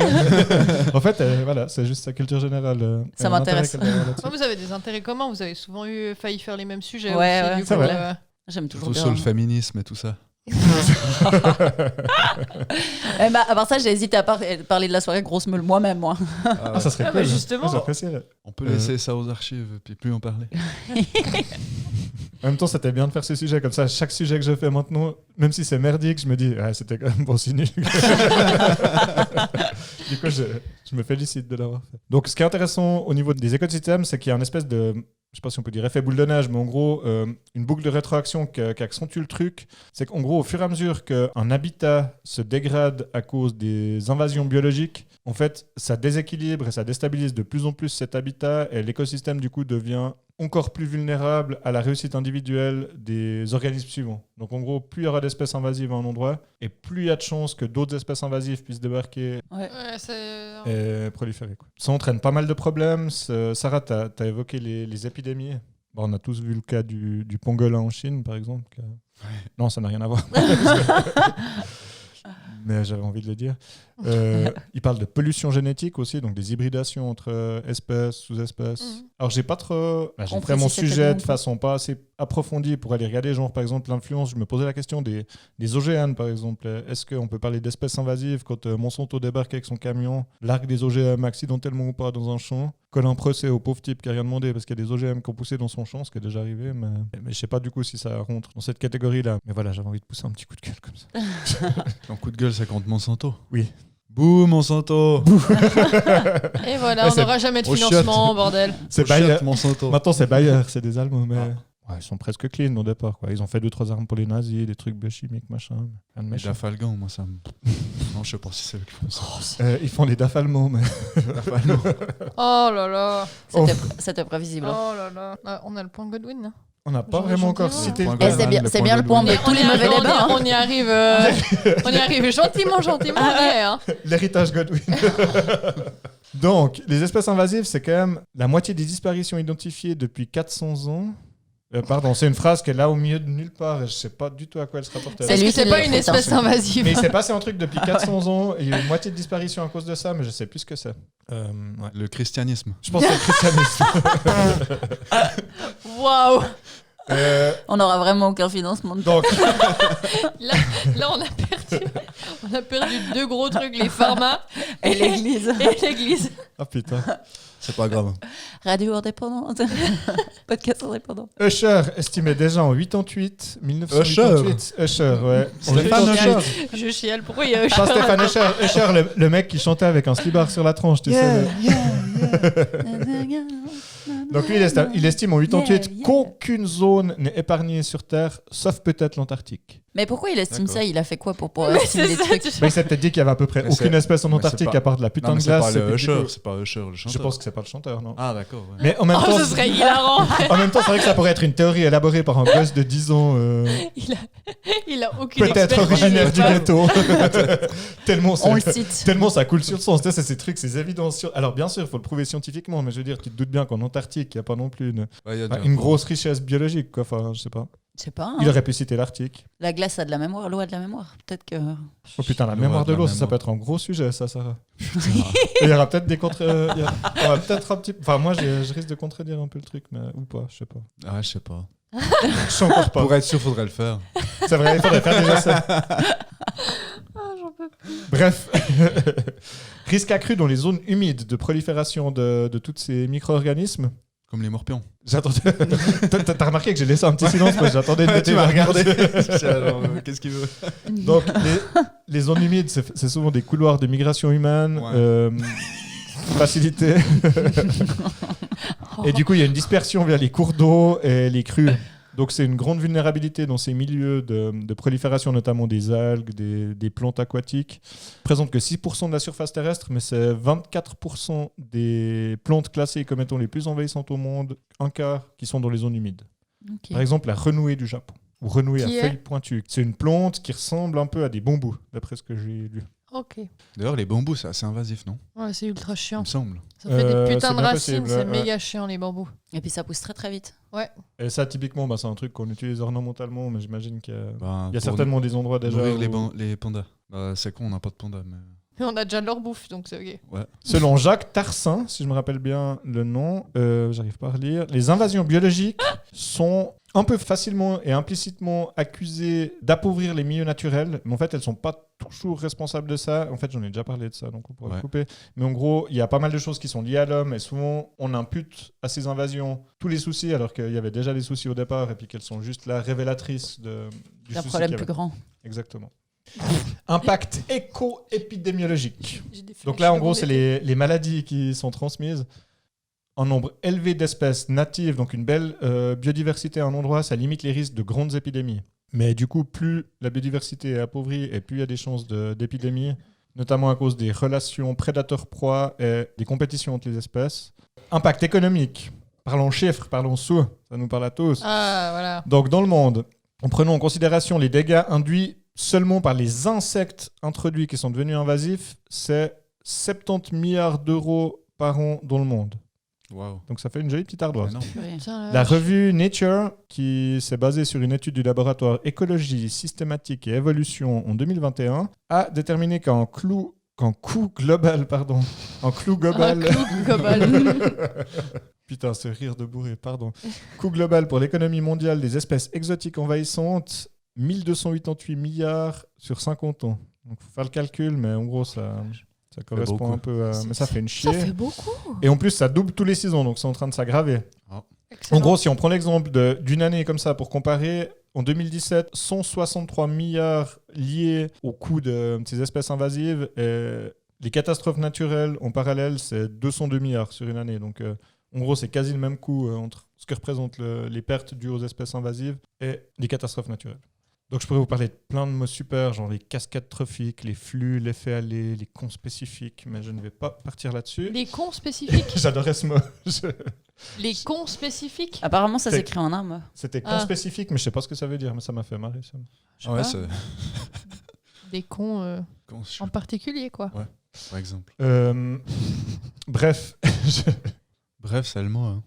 En fait, voilà, c'est juste sa culture générale. Ça m'intéresse. Vous avez des intérêts communs, vous avez souvent failli faire les mêmes sujets. Ouais, aussi, ouais. du C'est coup, vrai. J'aime toujours Tout bien. sur le féminisme et tout ça. À part ça, j'ai hésité à parler de la soirée grosse meule moi-même, moi. Ah, ça serait Ah, cool. bah, justement. J'apprécierais. On peut laisser ça aux archives puis plus en parler. En même temps, c'était bien de faire ces sujets comme ça. Chaque sujet que je fais maintenant, même si c'est merdique, je me dis, c'était quand même bon signe. Du coup, je me félicite de l'avoir fait. Donc, ce qui est intéressant au niveau des écosystèmes, c'est qu'il y a une espèce de, je sais pas si on peut dire effet boule de neige, mais en gros, une boucle de rétroaction qui accentue le truc. C'est qu'en gros, au fur et à mesure qu'un habitat se dégrade à cause des invasions biologiques, en fait, ça déséquilibre et ça déstabilise de plus en plus cet habitat et l'écosystème, du coup, devient encore plus vulnérables à la réussite individuelle des organismes suivants. Donc en gros, plus il y aura d'espèces invasives à un endroit, et plus il y a de chances que d'autres espèces invasives puissent débarquer Ouais, c'est... et proliférer. Quoi. Ça entraîne pas mal de problèmes. Sarah, tu as évoqué les épidémies. Bon, on a tous vu le cas du pangolin en Chine, par exemple. Non, ça n'a rien à voir. Mais j'avais envie de le dire. Il parle de pollution génétique aussi, donc des hybridations entre espèces, sous-espèces. Alors, j'ai pas trop... j'ai fait mon sujet de façon pas assez approfondie pour aller regarder, genre, par exemple, l'influence. Je me posais la question des OGM, par exemple. Est-ce qu'on peut parler d'espèces invasives quand Monsanto débarque avec son camion, largue des OGM accidentellement ou pas dans un champ, colle un procès au pauvre type qui a rien demandé parce qu'il y a des OGM qui ont poussé dans son champ, ce qui est déjà arrivé, mais je sais pas du coup si ça rentre dans cette catégorie-là. Mais voilà, j'avais envie de pousser un petit coup de gueule comme ça. Un coup de gueule, ça compte Monsanto. Oui. Bouh, Monsanto. Et voilà, Ouais, on n'aura jamais de financement, bordel. C'est Bayer, Bayer. Monsanto. Maintenant, c'est Bayer, c'est des Allemands, mais ouais, ils sont presque clean au départ. Quoi. Ils ont fait 2-3 armes pour les nazis, des trucs biochimiques, machin. Rien de Les méchant. DAF allemands, moi, ça me... Non, je sais pas si c'est eux qui font ça. Ils font des DAF allemands, mais... Oh là là. C'était prévisible. Oh là là. Ah, on a le point Godwin, là. On n'a pas J'aurais vraiment gentil, encore ouais. cité Point le Godwin. cas. C'est bien le point de tous les mauvais débats. On y arrive, on y arrive gentiment, on y est. Hein. L'héritage Godwin. Donc, les espèces invasives, c'est quand même la moitié des disparitions identifiées depuis 400 ans. Pardon, c'est une phrase qui est là au milieu de nulle part et je sais pas du tout à quoi elle se rapporte. C'est Parce lui que c'est qui pas l'a une fait, espèce hein. invasive. Mais il s'est passé un truc depuis 400 ans et il y a une moitié de disparition à cause de ça, mais je sais plus ce que c'est. Ouais. Le christianisme. Je pense que c'est le christianisme. Waouh. On n'aura vraiment aucun financement. Donc, Là, on a perdu deux gros trucs, les pharma Et l'église. et l'église. ah putain. C'est pas grave. Radio indépendante. Podcast indépendant. Usher, estimé déjà en 88, 1988. Usher, ouais. Stéphane Usher. Je chiale, pourquoi il y a Pas Stéphane Usher. Usher, le mec qui chantait avec un slibard sur la tronche, tu sais. Donc lui, il estime en 88 qu'aucune zone n'est épargnée sur Terre, sauf peut-être l'Antarctique. Mais pourquoi il estime D'accord. ça? Il a fait quoi pour pouvoir Mais estimer c'est des ça, trucs? Mais il s'est peut-être dit qu'il y avait à peu près Mais aucune c'est- espèce en mais Antarctique c'est pas- à part de la putain Non, de mais c'est glace. pas le et puis, Usher, du coup, c'est pas Usher le chanteur. je pense que c'est pas le chanteur, non. Ah, d'accord. Ouais. Mais en même Oh, temps, ce serait hilarant. en même temps, c'est vrai que ça pourrait être une théorie élaborée par un gosse de 10 ans, Il a aucune peut-être expertise. originaire du ghetto. tellement, On le c'est, cite. tellement ça coule sur le sens. Tu sais, c'est ces trucs, ces évidences. Alors bien sûr, il faut le prouver scientifiquement, mais je veux dire, tu te doutes bien qu'en Antarctique, il n'y a pas non plus Ouais, y a une grosse richesse biologique. Quoi. Enfin, je sais pas. Je sais pas. hein. Il aurait pu citer l'Arctique. La glace a de la mémoire, l'eau a de la mémoire. Peut-être que. Oh putain, la L'eau mémoire a de de la l'eau, ça mémoire. peut être un gros sujet, ça, Sarah. Et il y aura peut-être des contre. On va peut-être un petit. Enfin, moi, je risque de contredire un peu le truc, mais ou pas, je sais pas. Ah, je sais pas. Je sais encore pas. Pour être sûr, faudrait le faire. C'est vrai, il faudrait faire déjà ça. Bref, risque accru dans les zones humides de prolifération de tous ces micro-organismes. Comme les morpions. J'attendais. T'as remarqué que j'ai laissé un petit silence parce que j'attendais de Tu m'as regardé. Qu'est-ce qu'il veut? Donc, les zones humides, c'est souvent des couloirs de migration humaine Ouais. facilités. Et du coup, il y a une dispersion vers les cours d'eau et les crues. Donc, c'est une grande vulnérabilité dans ces milieux de prolifération, notamment des algues, des plantes aquatiques. Ils présentent que 6% de la surface terrestre, mais c'est 24% des plantes classées comme étant les plus envahissantes au monde, un quart qui sont dans les zones humides. Ok. Par exemple, la renouée du Japon, ou renouée Qui à est feuilles pointues. C'est une plante qui ressemble un peu à des bambous, d'après ce que j'ai lu. Ok. D'ailleurs, les bambous, c'est assez invasif, non? Ouais, c'est ultra Il chiant. me semble. Ça fait des putains c'est de bien racines, possible, c'est ouais. méga chiant les bambous. Et puis ça pousse très très vite. Et ça, typiquement, c'est un truc qu'on utilise ornementalement, mais j'imagine qu'il y a, Bah, il y a pour certainement des endroits déjà. nourrir où- les pandas. Bah, c'est con, on n'a pas de pandas. Mais... Mais on a déjà de leur bouffe, donc c'est ok. Selon Jacques Tarsin, si je me rappelle bien le nom, j'arrive pas à relire, les invasions biologiques sont un peu facilement et implicitement accusées d'appauvrir les milieux naturels, mais en fait, elles sont pas toujours responsables de ça. En fait, j'en ai déjà parlé de ça, donc on pourrait le couper. Mais en gros, il y a pas mal de choses qui sont liées à l'homme, et souvent, on impute à ces invasions tous les soucis, alors qu'il y avait déjà des soucis au départ, et puis qu'elles sont juste là révélatrices du Un souci problème qu'il y plus avait. grand. Exactement. Impact éco-épidémiologique. J'ai Donc là, en gros, c'est les maladies qui sont transmises. Un nombre élevé d'espèces natives, donc une belle biodiversité à un endroit, ça limite les risques de grandes épidémies. Mais du coup, plus la biodiversité est appauvrie et plus il y a des chances d'épidémies, notamment à cause des relations prédateur-proie et des compétitions entre les espèces. Impact économique. Parlons chiffres, parlons sous, ça nous parle à tous. Ah, voilà. Donc dans le monde, en prenant en considération les dégâts induits seulement par les insectes introduits qui sont devenus invasifs, c'est 70 milliards d'euros par an dans le monde. Waouh. Donc ça fait une jolie petite ardoise. Énorme. Putain, La revue Nature, qui s'est basée sur une étude du laboratoire Écologie, Systématique et Évolution en 2021, a déterminé qu'en coût global, putain, ce rire de bourré, pardon. Coût global pour l'économie mondiale des espèces exotiques envahissantes, 1288 milliards sur 50 ans. Donc faut faire le calcul, mais en gros ça correspond beaucoup. un peu à... Mais ça fait une Ça chier. fait beaucoup. Et en plus, ça double tous les saisons, donc c'est en train de s'aggraver. Excellent. En gros, si on prend l'exemple d'une année comme ça pour comparer, en 2017, 163 milliards liés au coût de ces espèces invasives. Et les catastrophes naturelles, en parallèle, c'est 202 milliards sur une année. Donc, en gros, c'est quasi le même coût entre ce que représentent les pertes dues aux espèces invasives et les catastrophes naturelles. Donc, je pourrais vous parler de plein de mots super, genre les cascades trophiques, les flux, l'effet aller, les cons spécifiques, mais je ne vais pas partir là-dessus. Les cons spécifiques. J'adorais ce mot. Les cons spécifiques. Apparemment, ça C'est- s'écrit en un mot. C'était Ah. spécifique, mais je sais pas ce que ça veut dire, mais ça m'a fait marrer. Ça. Je sais Ouais, pas. c'est. Des cons Conscient, en particulier, quoi. par exemple. Bref, Bref, c'est le mot. Hein.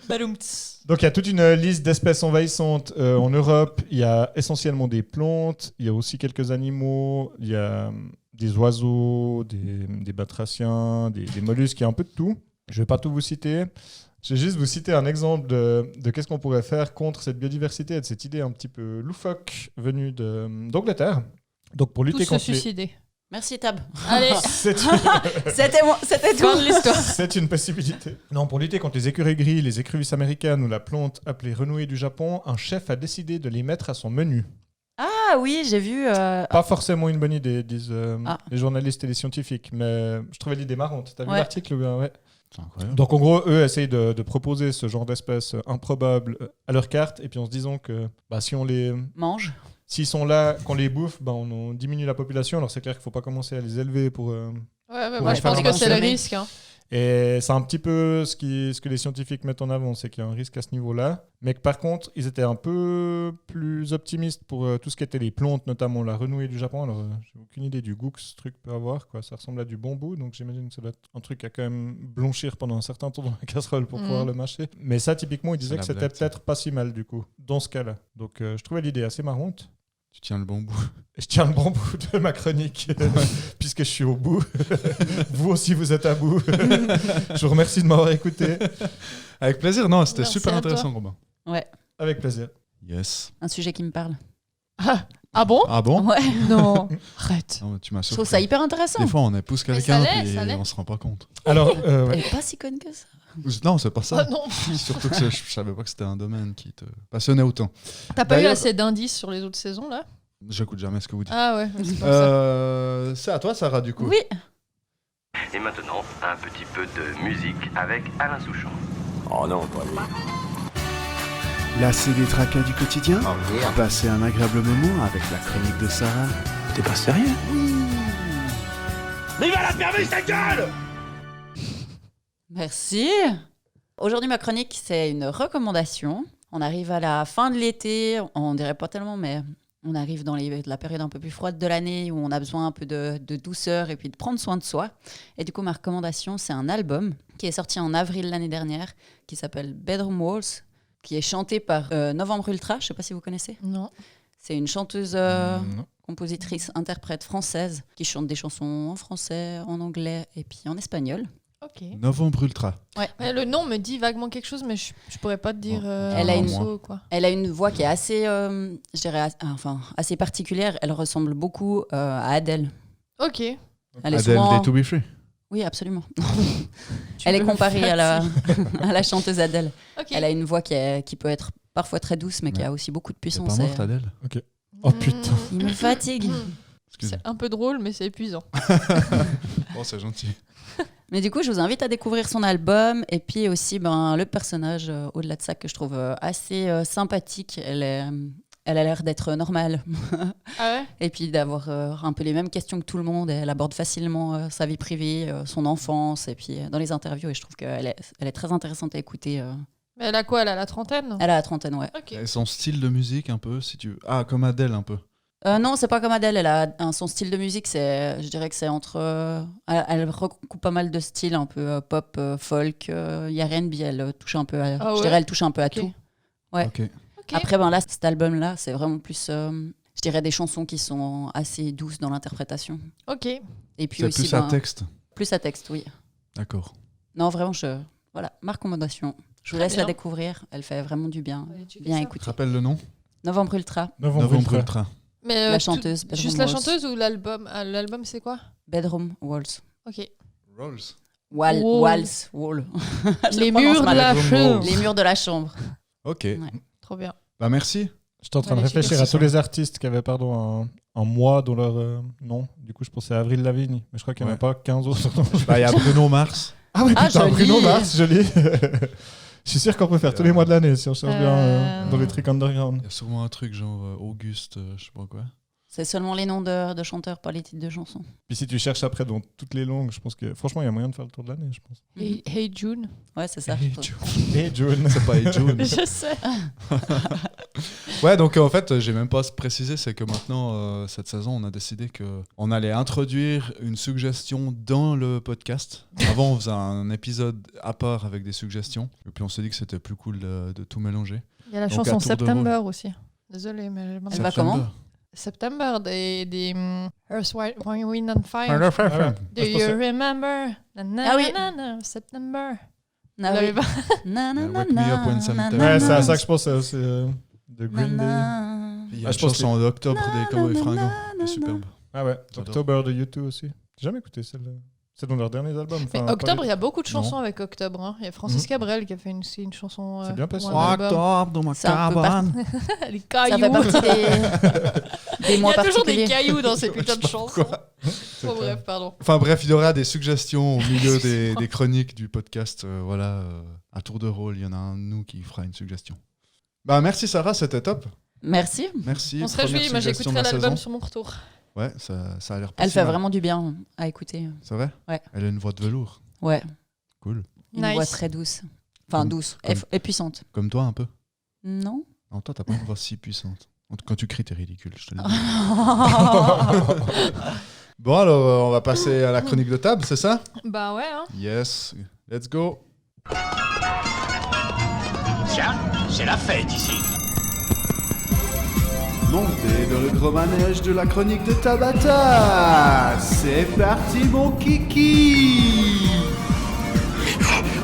Badoumts. donc il y a toute une liste d'espèces envahissantes en Europe. Il y a essentiellement des plantes, il y a aussi quelques animaux, il y a des oiseaux, des batraciens, des mollusques, il y a un peu de tout. Je vais pas tout vous citer. Je vais juste vous citer un exemple de qu'est-ce qu'on pourrait faire contre cette biodiversité et de cette idée un petit peu loufoque venue d'Angleterre. Donc pour Tous lutter se contre les... suicider. Merci Tab. Allez, C'est C'était tout. fin de l'histoire. C'est une possibilité. Non, pour lutter contre les écureuils gris, les écrevisses américaines ou la plante appelée renouée du Japon, un chef a décidé de les mettre à son menu. Ah oui, j'ai vu. Pas forcément une bonne idée, disent Ah. les journalistes et les scientifiques, mais je trouvais l'idée marrante. T'as vu Ouais. l'article ou bien? Ouais. C'est incroyable. Donc en gros, eux essayent de proposer ce genre d'espèces improbables à leur carte, et puis en se disant que si on les... Mange. S'ils sont là, qu'on les bouffe, on diminue la population. Alors c'est clair qu'il ne faut pas commencer à les élever pour... Ouais, Pour moi les je faire pense que c'est le consommer. risque. Hein. Et c'est un petit peu ce que les scientifiques mettent en avant, c'est qu'il y a un risque à ce niveau-là. Mais que par contre, ils étaient un peu plus optimistes pour tout ce qui était les plantes, notamment la renouée du Japon. Alors, j'ai aucune idée du goût que ce truc peut avoir, quoi. Ça ressemble à du bambou, donc j'imagine que ça doit être un truc à quand même blanchir pendant un certain temps dans la casserole pour pouvoir le mâcher. Mais ça, typiquement, ils disaient C'est que la c'était blague, ça. peut-être pas si mal, du coup, dans ce cas-là. Donc, je trouvais l'idée assez marrante. Tu tiens le bon bout. Et je tiens le bon bout de ma chronique, puisque je suis au bout. Vous aussi, vous êtes à bout. Je vous remercie de m'avoir écouté. Avec plaisir, non, c'était Merci super à toi. intéressant, Robin. Ouais, Avec plaisir. Yes. un sujet qui me parle. Ah bon? Ah bon? Ouais, Non. Arrête. Non, mais tu m'as je surpris. trouve ça hyper intéressant. Des fois, on épouse Mais quelqu'un ça l'est, et ça l'est. on se rend pas compte. Alors, Elle est pas si conne que ça. Non, c'est pas ça. Ah non. Surtout que je savais pas que c'était un domaine qui te passionnait autant. T'as pas eu D'ailleurs- assez d'indices sur les autres saisons là? J'écoute jamais ce que vous dites. Ah ouais, c'est pour ça. C'est à toi, Sarah, du coup. Oui, Et maintenant, un petit peu de musique avec Alain Souchon. Oh non, pas lui. Lassé des tracas du quotidien? Passez un agréable moment avec la chronique de Sarah. T'es pas sérieux? merci. Aujourd'hui, ma chronique, c'est une recommandation. On arrive à la fin de l'été, on dirait pas tellement, mais on arrive dans la période un peu plus froide de l'année où on a besoin un peu de douceur et puis de prendre soin de soi. Et du coup, ma recommandation, c'est un album qui est sorti en avril l'année dernière, qui s'appelle Bedroom Walls, qui est chanté par Novembre Ultra. Je sais pas si vous connaissez. Non. C'est une chanteuse, non. compositrice, interprète française qui chante des chansons en français, en anglais et puis en espagnol. Ok. Novembre Ultra. Ouais, le nom me dit vaguement quelque chose, mais je pourrais pas te dire. Elle a un une- morceau, quoi. Elle a une voix qui est assez, je dirais, assez particulière. Elle ressemble beaucoup à Adele. Ok. Elle est Adele souvent... des To Be Free. Oui, absolument. Tu Elle est peux comparée faire à la, ça. à la chanteuse Adele. Ok. Elle a une voix qui peut être parfois très douce, mais qui a aussi beaucoup de Elle est puissance. pas morte, Adèle. Oh putain. Il me fatigue. Excusez. C'est un peu drôle, mais c'est épuisant. Oh, c'est gentil. Mais du coup, je vous invite à découvrir son album et puis aussi le personnage, au-delà de ça, que je trouve assez sympathique. Elle elle a l'air d'être normale. Ah ouais? Et puis d'avoir un peu les mêmes questions que tout le monde. Elle aborde facilement sa vie privée, son enfance, et puis dans les interviews. Et je trouve qu'elle est très intéressante à écouter. Mais elle a quoi? Elle a la trentaine? Elle a la trentaine, ouais. Ok. Et son style de musique, un peu, si tu veux. Ah, comme Adèle, un peu. Non, c'est pas comme Adèle. Elle a son style de musique, je dirais que c'est entre. Elle recoupe pas mal de styles, un peu pop, folk. Il y a R&B. Elle touche un peu à. Ah Je ouais? dirais, elle touche un peu à Ok. tout. Ouais. Ok. Ok. Après, là, cet album-là, c'est vraiment plus. Je dirais des chansons qui sont assez douces dans l'interprétation. Ok. Et puis C'est aussi. plus un texte. Plus à texte, oui. D'accord. Non, vraiment, voilà, ma recommandation. Je vous Très laisse la bien. découvrir. Elle fait vraiment du bien. Allez, checker Bien ça. écouter. Rappelle le nom. Novembre Ultra, Novembre Ultra. Mais, la tout- chanteuse. Bedroom Juste la Walls. chanteuse ou l'album? Ah, l'album, c'est quoi? Bedroom Walls. Ok. Rolls. Wall. Walls. Wall. Je Les prononce murs de mal. la Bedroom chambre. Walls. Les murs de la chambre. Ok. Ouais. Trop bien. Bah, merci. J'étais en train de Allez, réfléchir checker à ça. tous les artistes qui avaient un mois dans leur nom. Du coup, je pensais à Avril Lavigne, mais je crois qu'il n'y en a Ouais. pas 15 autres. Bah, il y a Bruno Mars. Ah oui, Ah, putain, joli. Bruno Mars, joli. Je suis sûr qu'on peut faire tous les mois de l'année si on cherche bien dans les trucs underground. Il y a sûrement un truc genre Auguste, je sais pas quoi. C'est seulement les noms de chanteurs, pas les titres de chansons. Puis si tu cherches après dans toutes les langues, je pense que franchement, il y a moyen de faire le tour de l'année, je pense. Hey June. Ouais, c'est ça. Et June. C'est pas Hey June. Je sais. Ouais, donc en fait, j'ai même pas précisé, c'est que maintenant, cette saison, on a décidé qu'on allait introduire une suggestion dans le podcast. Avant, on faisait un épisode à part avec des suggestions. Et puis on s'est dit que c'était plus cool de tout mélanger. Il y a la Donc, chanson à tour de September aussi. Désolée, mais Elle va comment? September des Earth, Wind and Fire. Ah ouais. Do Je you pensais- remember? Na, na, Ah oui. na, na, September. Ah Vous l'avez oui. pas? Wake Me Up When September. Ouais, c'est à ça que je pense, c'est de Green Day. Il y a Ah, une je pense chanson d'octobre des Cowboys Fringants qui est superbe. Ah ouais, J'adore. October de U2 aussi. J'ai jamais écouté celle-là. C'est dans leurs derniers albums. Mais enfin, pas Octobre, les- il y a beaucoup de chansons Non. avec Octobre. Hein. Il y a Francis Cabrel qui a fait une chanson. C'est bien passé. pour un album. Octobre dans ma C'est un peu cabane. Les Ça cailloux. fait partie des Il y mois a toujours des particuliers. cailloux dans ces putains de chansons. C'est Bon, clair. bref, pardon. Enfin bref, il y aura des suggestions au milieu des chroniques du podcast. Voilà, à tour de rôle, il y en a un de nous qui fera une suggestion. Bah merci Sarah, c'était top. Merci. Merci. On se première réjouit. Moi, suggestion j'écouterai de la l'album saison. sur mon retour. Ouais, ça a l'air pas Elle si fait mal. vraiment du bien à écouter. C'est vrai? Ouais. Elle a une voix de velours. Ouais. Cool. Une Nice. voix très douce. Enfin, Comme- douce comme- et puissante. Comme toi un peu. Non. Non, toi t'as pas une voix si puissante. Quand tu cries, t'es ridicule, je te le dis. Bon alors, on va passer à la chronique de table, c'est ça? Bah ouais, hein. Yes, let's go. Tiens, c'est la fête ici. Montez dans le gros manège de la chronique de Tabata. C'est parti mon kiki.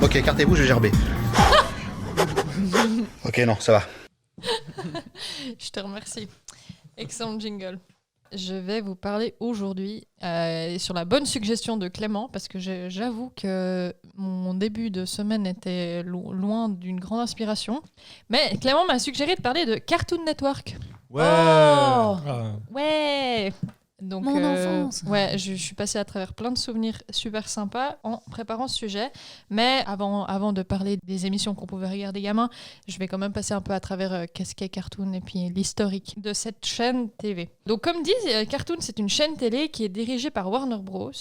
Ok, écartez-vous, je vais gerber. Ok, non, ça va. Je te remercie. Excellent jingle. Je vais vous parler aujourd'hui sur la bonne suggestion de Clément, parce que j'avoue que mon début de semaine était loin d'une grande inspiration. Mais Clément m'a suggéré de parler de Cartoon Network. Ouais. Oh Ah, Ouais. Donc, Mon enfance. Ouais, je suis passée à travers plein de souvenirs super sympas en préparant ce sujet. Mais avant de parler des émissions qu'on pouvait regarder gamin, je vais quand même passer un peu à travers qu'est-ce qu'est Cartoon et puis l'historique de cette chaîne TV. Donc, comme dit, Cartoon, c'est une chaîne télé qui est dirigée par Warner Bros.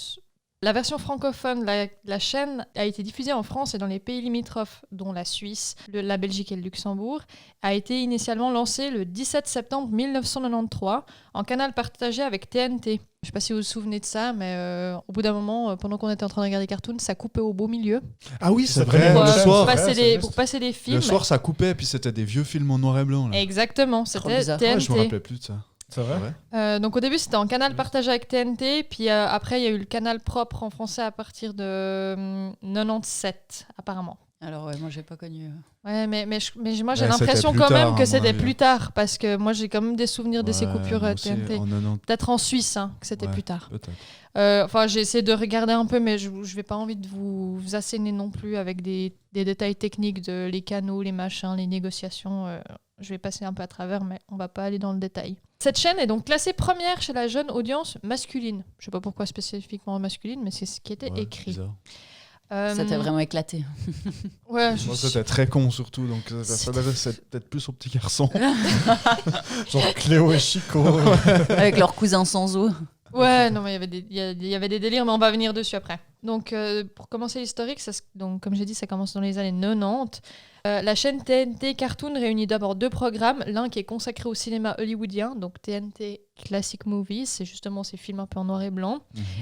La version francophone, la chaîne a été diffusée en France et dans les pays limitrophes, dont la Suisse, la Belgique et le Luxembourg, a été initialement lancée le 17 septembre 1993 en canal partagé avec TNT. Je ne sais pas si vous vous souvenez de ça, mais au bout d'un moment, pendant qu'on était en train de regarder Cartoon, ça coupait au beau milieu. Ah oui, c'est c'est vrai, vrai, Pour, le ouais, soir. c'est passer vrai, des, c'est pour juste. passer des films. Le soir, ça coupait, et puis c'était des vieux films en noir et blanc. Là. Exactement, Trop c'était bizarre. TNT. Ouais, je me rappelais plus de ça. c'est vrai? Ouais. Donc au début c'était en canal partagé avec TNT, puis après il y a eu le canal propre en français à partir de 97 apparemment. Alors, ouais, moi, j'ai pas connu. Ouais, mais moi j'ai Ouais, c'était l'impression plus quand tard, même à que mon c'était avis. plus tard, parce que moi j'ai quand même des souvenirs de ces Ouais, coupures moi aussi, TNT. en 90, Peut-être en Suisse hein, que c'était Ouais. plus tard. peut-être. Enfin j'ai essayé de regarder un peu, mais je n'ai pas envie de vous asséner non plus avec des détails techniques de les canaux, les machins, les négociations. Je vais passer un peu à travers, mais on va pas aller dans le détail. Cette chaîne est donc classée première chez la jeune audience masculine. Je sais pas pourquoi spécifiquement masculine, mais c'est ce qui était Ouais, écrit. bizarre. Ça t'a vraiment éclaté. Ouais, Moi, c'était très con surtout, donc ça s'adressait peut-être plus aux petits garçons. Genre Cléo et Chico. Avec leur cousin sans eau. Ouais, non, mais il y avait des délires, mais on va venir dessus après. Donc, pour commencer l'historique, donc, comme j'ai dit, ça commence dans les années 90. La chaîne TNT Cartoon réunit d'abord 2 programmes. L'un qui est consacré au cinéma hollywoodien, donc TNT Classic Movies, c'est justement ces films un peu en noir et blanc.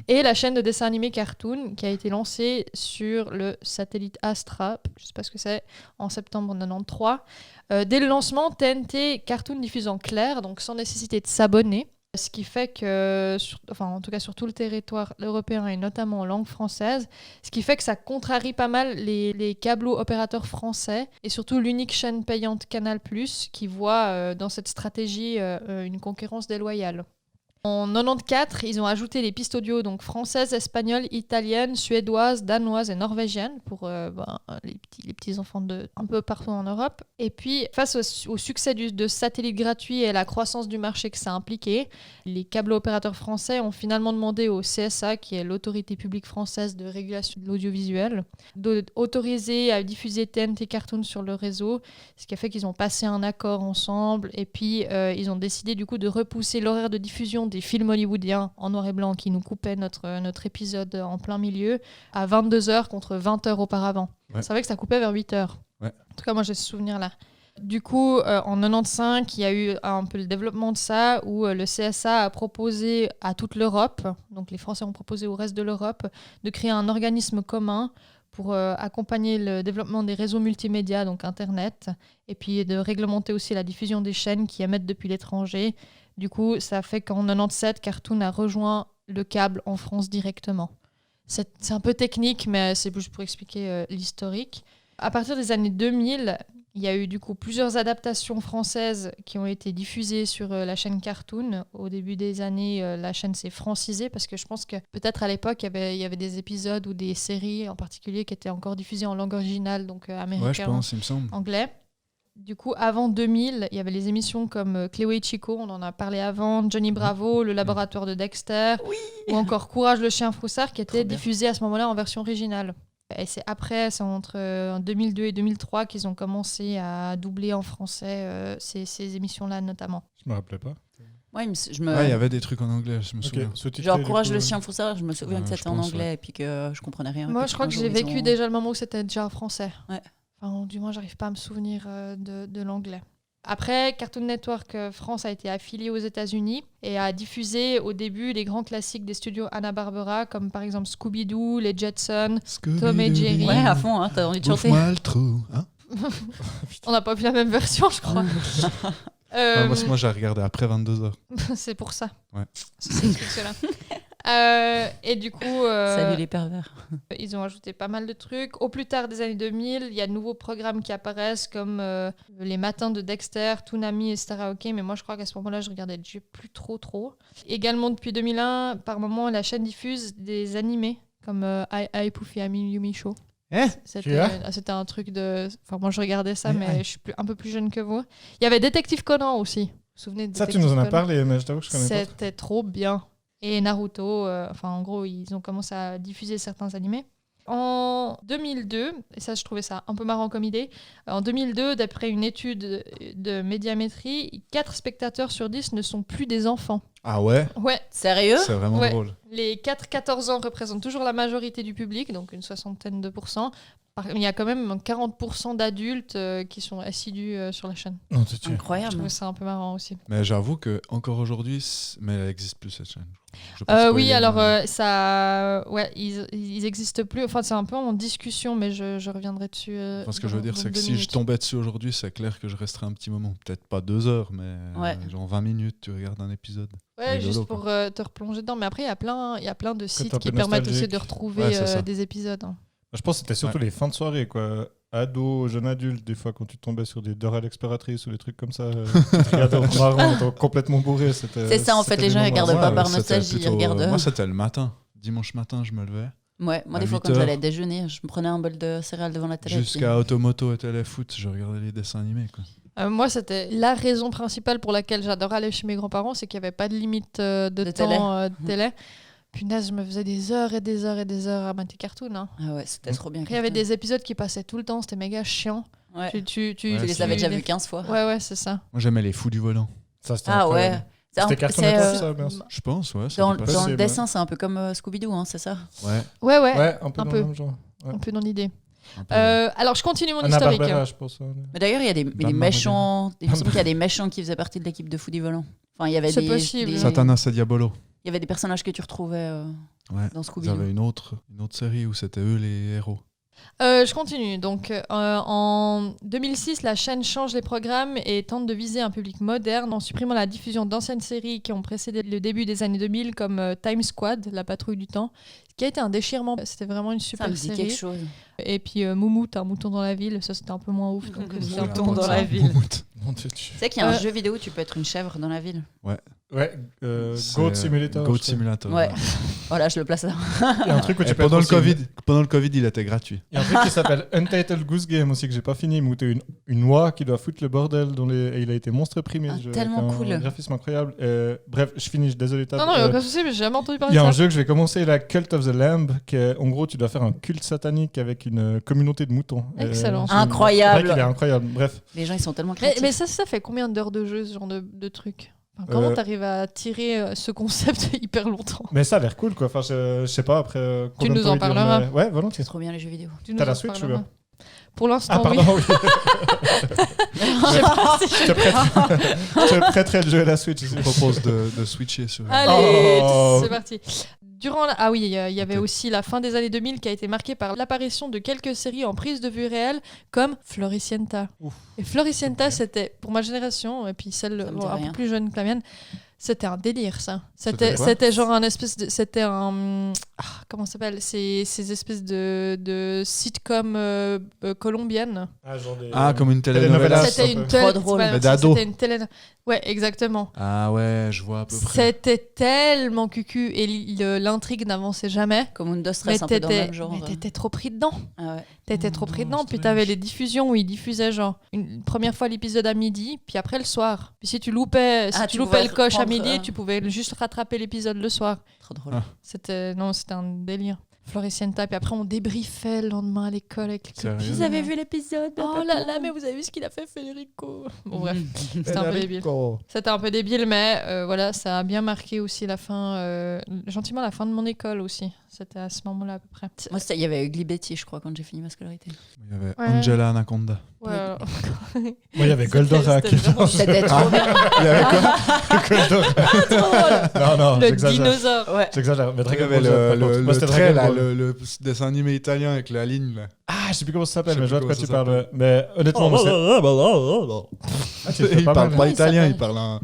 Et la chaîne de dessin animé Cartoon, qui a été lancée sur le satellite Astra, je sais pas ce que c'est, en septembre 93. Dès le lancement, TNT Cartoon diffuse en clair, donc sans nécessité de s'abonner. Ce qui fait que, en tout cas sur tout le territoire européen et notamment en langue française, ce qui fait que ça contrarie pas mal les câblo-opérateurs français et surtout l'unique chaîne payante Canal+, qui voit dans cette stratégie une concurrence déloyale. En 94, ils ont ajouté les pistes audio donc françaises, espagnoles, italiennes, suédoises, danoises et norvégiennes pour les petits enfants de un peu partout en Europe. Et puis, face au succès de satellite gratuit et à la croissance du marché que ça impliquait, les câblo-opérateurs français ont finalement demandé au CSA, qui est l'autorité publique française de régulation de l'audiovisuel, d'autoriser à diffuser TNT Cartoon sur le réseau, ce qui a fait qu'ils ont passé un accord ensemble. Et puis, ils ont décidé du coup de repousser l'horaire de diffusion des films hollywoodiens en noir et blanc qui nous coupaient notre épisode en plein milieu à 22h contre 20h auparavant. Ouais. C'est vrai que ça coupait vers 8h. Ouais. En tout cas, moi, j'ai ce souvenir-là. Du coup, en 95, il y a eu un peu le développement de ça où le CSA a proposé à toute l'Europe, donc les Français ont proposé au reste de l'Europe, de créer un organisme commun pour accompagner le développement des réseaux multimédia, donc Internet, et puis de réglementer aussi la diffusion des chaînes qui émettent depuis l'étranger. Du coup, ça fait qu'en 97, Cartoon a rejoint le câble en France directement. C'est un peu technique, mais c'est juste pour expliquer l'historique. À partir des années 2000, il y a eu du coup plusieurs adaptations françaises qui ont été diffusées sur la chaîne Cartoon. Au début des années, la chaîne s'est francisée parce que je pense que peut-être à l'époque, il y avait des épisodes ou des séries en particulier qui étaient encore diffusées en langue originale, donc américain, Ouais, je pense, il me semble. anglais. Du coup, avant 2000, il y avait les émissions comme Cléo et Chico, on en a parlé avant, Johnny Bravo, Le Laboratoire de Dexter, ou encore Courage le chien froussard, qui était diffusé à ce moment-là en version originale. Et c'est entre 2002 et 2003 qu'ils ont commencé à doubler en français ces émissions-là notamment. Je me rappelais pas. Ouais, Il y avait des trucs en anglais, je me souviens. Genre Courage le chien froussard, je me souviens que c'était en anglais et puis que je comprenais rien. Moi, je crois que j'ai vécu déjà le moment où c'était déjà en français. Ouais. Enfin, du moins, j'arrive pas à me souvenir de l'anglais. Après, Cartoon Network France a été affilié aux États-Unis et a diffusé au début les grands classiques des studios Hanna-Barbera, comme par exemple Scooby-Doo, les Jetsons, Tom et Jerry. Ouais, à fond, hein, t'as envie de chanter. Bouffe-moi le trou, hein. On n'a pas vu la même version, je crois. Moi, j'ai regardé après 22h. C'est pour ça. Ouais. C'est cela. Et du coup, Salut les pervers. Ils ont ajouté pas mal de trucs. Au plus tard des années 2000, il y a de nouveaux programmes qui apparaissent comme Les Matins de Dexter, Toonami et Staraoke. Mais moi, je crois qu'à ce moment-là, je regardais plus trop. Également, depuis 2001, par moment, la chaîne diffuse des animés comme Ai Puffy Ami Yumi Show. C'était un truc de... Enfin, moi, je regardais ça, mais je suis un peu plus jeune que vous. Il y avait Détective Conan aussi. Vous vous souvenez de Ça, Détective tu nous en as Conan? parlé, mais je t'avoue que je connais pas. C'était trop bien. Et Naruto, en gros, ils ont commencé à diffuser certains animés. En 2002, et ça je trouvais ça un peu marrant comme idée, en 2002, d'après une étude de Médiamétrie, 4 spectateurs sur 10 ne sont plus des enfants. Ah ouais? Ouais. Sérieux? C'est vraiment drôle. Les 4-14 ans représentent toujours la majorité du public, donc une 60aine de %. Il y a quand même 40% d'adultes qui sont assidus sur la chaîne. Je Incroyable. trouvais ça un peu marrant aussi. Mais j'avoue que encore aujourd'hui, mais elle n'existe plus cette chaîne. Oui, alors ils existent plus. Enfin, c'est un peu en discussion, mais je reviendrai dessus. Ce que je veux dire, c'est que si je tombais dessus aujourd'hui, c'est clair que je resterais un petit moment. Peut-être pas 2 heures, mais genre 20 minutes, tu regardes un épisode. Ouais, juste pour te replonger dedans. Mais après, il y a plein de sites qui permettent aussi de retrouver des épisodes. Je pense que c'était surtout les fins de soirée, quoi. Ado, jeune adulte, des fois quand tu tombais sur des Dora l'exploratrice ou des trucs comme ça, tu regardais au marron, complètement bourré. C'est ça, en fait, les gens ne regardent pas par nostalgie, ils regardent. Moi, c'était le matin. Dimanche matin, je me levais. Ouais, moi, des fois, quand j'allais déjeuner, je me prenais un bol de céréales devant la télé. Jusqu'à Automoto et Téléfoot, je regardais les dessins animés, quoi. Moi, c'était la raison principale pour laquelle j'adorais aller chez mes grands-parents, c'est qu'il n'y avait pas de limite de temps de télé. punaise, je me faisais des heures et des heures et des heures à mater Cartoon. Hein. Ah ouais, c'était trop bien. Après, il y avait des épisodes qui passaient tout le temps, c'était méga chiant. Ouais. Tu Ouais, les avais déjà vus 15 fois. Ouais, c'est ça. Moi, j'aimais les fous du volant. Ça, c'était Ah incroyable. ouais. C'était Cartoon c'est, Network, ça, bien sûr. Je pense, ouais. ça Dans, dit pas dans ça. le Possible, dessin, c'est un peu comme Scooby-Doo, hein, c'est ça? Ouais. Ouais. Ouais, un peu un dans peu. le même genre. Ouais. Un peu dans l'idée. un peu. Alors, je continue mon Anna historique. Barbera, je pense. Mais d'ailleurs, il y a des méchants. Il me semble qu'il y a des méchants qui faisaient partie de l'équipe de Fou du Volant. Enfin, il y avait C'est des, possible. des- Satanas et Diabolo. Il y avait des personnages que tu retrouvais Ouais. dans Ils Scooby-Doo. avaient une autre série où c'était eux les héros. Je continue. Donc, en 2006, la chaîne change les programmes et tente de viser un public moderne en supprimant la diffusion d'anciennes séries qui ont précédé le début des années 2000, comme Time Squad, La Patrouille du Temps, qui a été un déchirement. C'était vraiment une Ça super me dit série. quelque chose. Et puis Moumout, un mouton dans la ville, ça c'était un peu moins ouf. Donc, c'était un peu Mouton moins dans ça. la ville. Mon Dieu, Tu sais qu'il y a un Euh, jeu vidéo où tu peux être une chèvre dans la ville. Ouais, C'est Goat Simulator. Goat je crois. Simulator. Ouais. Voilà, je le place là. Il y a un truc où tu Et peux pendant être le aussi- Covid, il était gratuit. Il y a un truc qui s'appelle Untitled Goose Game aussi que j'ai pas fini, où t'es une oie qui doit foutre le bordel et il a été monstre primé. Ah, ce jeu, tellement avec un cool. graphisme incroyable. Bref, je finis, désolé. Tab. Non, il n'y a aucun souci, mais j'ai jamais entendu Il parler y de a ça. un jeu que je vais commencer, la Cult of the Lamb, qui est, en gros, tu dois faire un culte satanique avec une communauté de moutons. Excellent. Incroyable. C'est vrai qu'il est incroyable. Bref, Les gens, ils sont tellement Mais, créatifs. ça fait combien d'heures de jeu, ce genre de truc? Enfin, comment t'arrives à tirer ce concept hyper longtemps? mais ça a l'air cool, quoi. Enfin, je sais pas après. Tu combien de nous temps en il dure, parleras. mais- Ouais, volontiers. C'est trop bien les jeux vidéo. Tu nous T'as la en Switch, parleras. ou bien Pour l'instant, Ah, pardon, oui. Je sais pas si Je te prêterai le jeu à la Switch. Je propose de switcher sur. Allez, Oh. c'est parti. Ah oui, il y avait Ok. aussi la fin des années 2000 qui a été marquée par l'apparition de quelques séries en prise de vue réelle comme Floricienta. Ouf. Et Floricienta, c'était, pour ma génération, et puis celle Ça me dit un rien. peu plus jeune que la mienne, c'était un délire, ça. C'était quoi C'était genre un espèce de... C'était un... comment ça s'appelle? Ces espèces de sitcom colombiennes. Comme une Telenovela. telenovela. C'était un une peu. Trop drôle. ouais, Mais d'ado. C'était une télé... Ouais, exactement. Ah ouais, je vois à peu près. C'était tellement cucu et l'intrigue n'avançait jamais. Comme Mundo Mais Stress, un peu dans le même genre. t'étais trop pris dedans. Ah ouais. T'étais trop pris dedans. Puis strange. t'avais les diffusions où ils diffusaient genre une première fois l'épisode à midi, puis après le soir. Puis si tu loupais, Ah, tu tu loupais pouvais le coche à reprendre, midi, tu pouvais juste rattraper l'épisode le soir. Trop drôle. Ah. C'était un délire. Floricienta, puis après on débriefait le lendemain à l'école avec les Sérieux copines. Vous avez vu l'épisode? Oh là là, mais vous avez vu ce qu'il a fait Federico. Bon bref, Mhm. c'était un peu débile. C'était un peu débile, mais voilà, ça a bien marqué aussi la fin, gentiment la fin de mon école aussi. C'était à ce moment-là à peu près. Moi, il y avait Ugly Betty, je crois, quand j'ai fini ma scolarité. Il y avait Ouais. Angela Anaconda. Ouais, alors- Moi, il y avait Goldorak. C'était vraiment C'était trop bien. Il y avait quoi Goldorak. Non, non, le j'exagère. dinosaure. Ouais. J'exagère. Mais Il y Dragon avait Ball, j'aime pas contre. Moi, le c'était trait, Dragon là, Ball. le dessin animé italien avec la ligne. Là. Ah, je sais plus comment ça s'appelle, Je sais mais je vois de plus quoi tu comment ça parles. Mais honnêtement, moi, Ah, tu le fais Il pas parle mal. pas il italien, s'appelle il parle un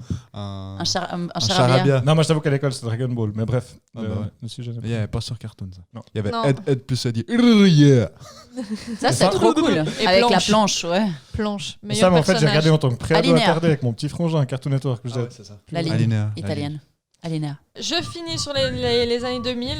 Un charabia. charabia. Non, moi, je t'avoue qu'à l'école, c'était Dragon Ball. Mais bref, Ah, bah ouais. le sujet. Il n'y avait pas sur Cartoon, ça. Non. Il y avait Non. Ed plus Eddie. Yeah. Ça, c'est trop cool. Et Avec la Planche. planche, ouais. Planche. Ça, Meilleur mais en fait, j'ai personnage. regardé en tant que préado Alinéa. attardé avec mon petit frangin, Cartoon Network. c'est ça. La ligne Alinéa. italienne. Alinéa. Je finis sur les années 2000.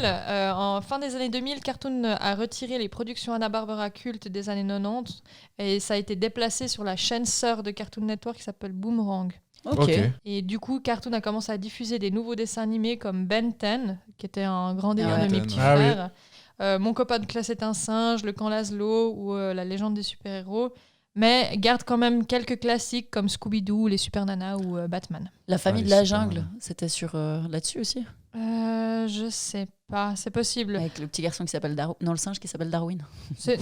En fin des années 2000, Cartoon a retiré les productions Hanna-Barbera cultes des années 90 et ça a été déplacé sur la chaîne sœur de Cartoon Network qui s'appelle Boomerang. Ok. Et du coup, Cartoon a commencé à diffuser des nouveaux dessins animés comme Ben 10, qui était un grand délire Ah ouais. de mes Ben petits 10. Ah oui. frères. Mon copain de classe est un singe, Le Camp Laszlo ou La légende des super-héros. Mais garde quand même quelques classiques comme Scooby-Doo, Les Super Nanas ou Batman. La famille Ah, de les la super jungle, nanas. c'était sur là-dessus aussi. Je sais pas, c'est possible. Avec le petit garçon qui s'appelle Darwin. Non, le singe qui s'appelle Darwin.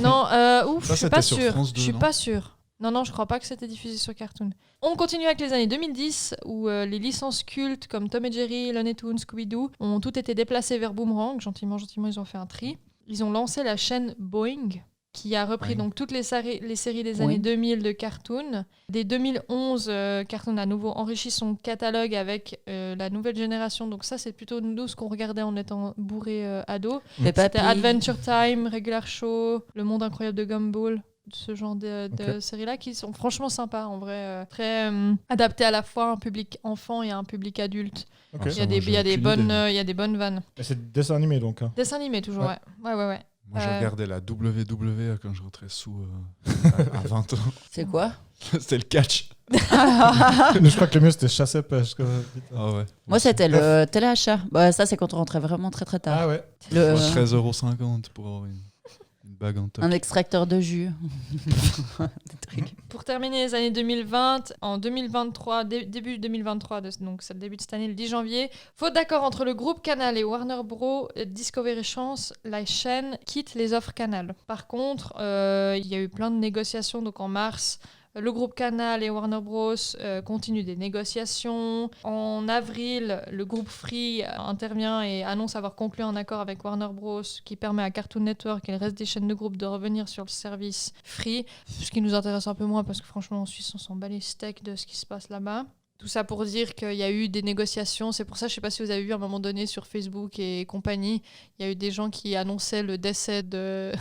Non, ouf, Ça, je suis pas c'était sur sûre. France 2, Je suis non pas sûre. Non, je crois pas que c'était diffusé sur Cartoon. On continue avec les années 2010 où les licences cultes comme Tom et Jerry, Looney Tunes, Scooby-Doo ont toutes été déplacées vers Boomerang. Gentiment, ils ont fait un tri. Ils ont lancé la chaîne Boeing qui a repris Boeing. donc toutes les séries des Boeing. années 2000 de Cartoon. Dès 2011, Cartoon a à nouveau enrichi son catalogue avec la nouvelle génération. Donc ça, c'est plutôt nous ce qu'on regardait en étant bourré ado. Peppa C'était Pig. Adventure Time, Regular Show, Le Monde incroyable de Gumball, ce genre de Ok. séries-là qui sont franchement sympas en vrai, très adaptées à la fois à un public enfant et à un public adulte. Ok. Ah, Il y a des, il y a des bonnes vannes. Et c'est dessin animé donc. Hein. Dessin animé toujours, Ouais. ouais. Moi, je regardais la WWE quand je rentrais sous à 20 ans. C'est quoi? C'était le catch. Je crois que le mieux c'était chasse-pêche. Ah ouais. Moi, c'était le téléachat. Bah, ça, c'est quand on rentrait vraiment très très tard. Ah ouais. Le- 13,50€ pour avoir une bague en toc. un extracteur de jus. Des trucs. Pour terminer les années 2020, en 2023, début 2023, donc c'est le début de cette année, le 10 janvier, faute d'accord entre le groupe Canal et Warner Bros, Discovery Chance, la chaîne quitte les offres Canal. Par contre, il y a eu plein de négociations, donc en mars, le groupe Canal et Warner Bros continuent des négociations. En avril, le groupe Free intervient et annonce avoir conclu un accord avec Warner Bros qui permet à Cartoon Network et le reste des chaînes de groupe de revenir sur le service Free, ce qui nous intéresse un peu moins parce que franchement en Suisse on s'en bat les steaks de ce qui se passe là-bas. Tout ça pour dire qu'il y a eu des négociations. C'est pour ça, je ne sais pas si vous avez vu à un moment donné sur Facebook et compagnie, il y a eu des gens qui annonçaient le décès de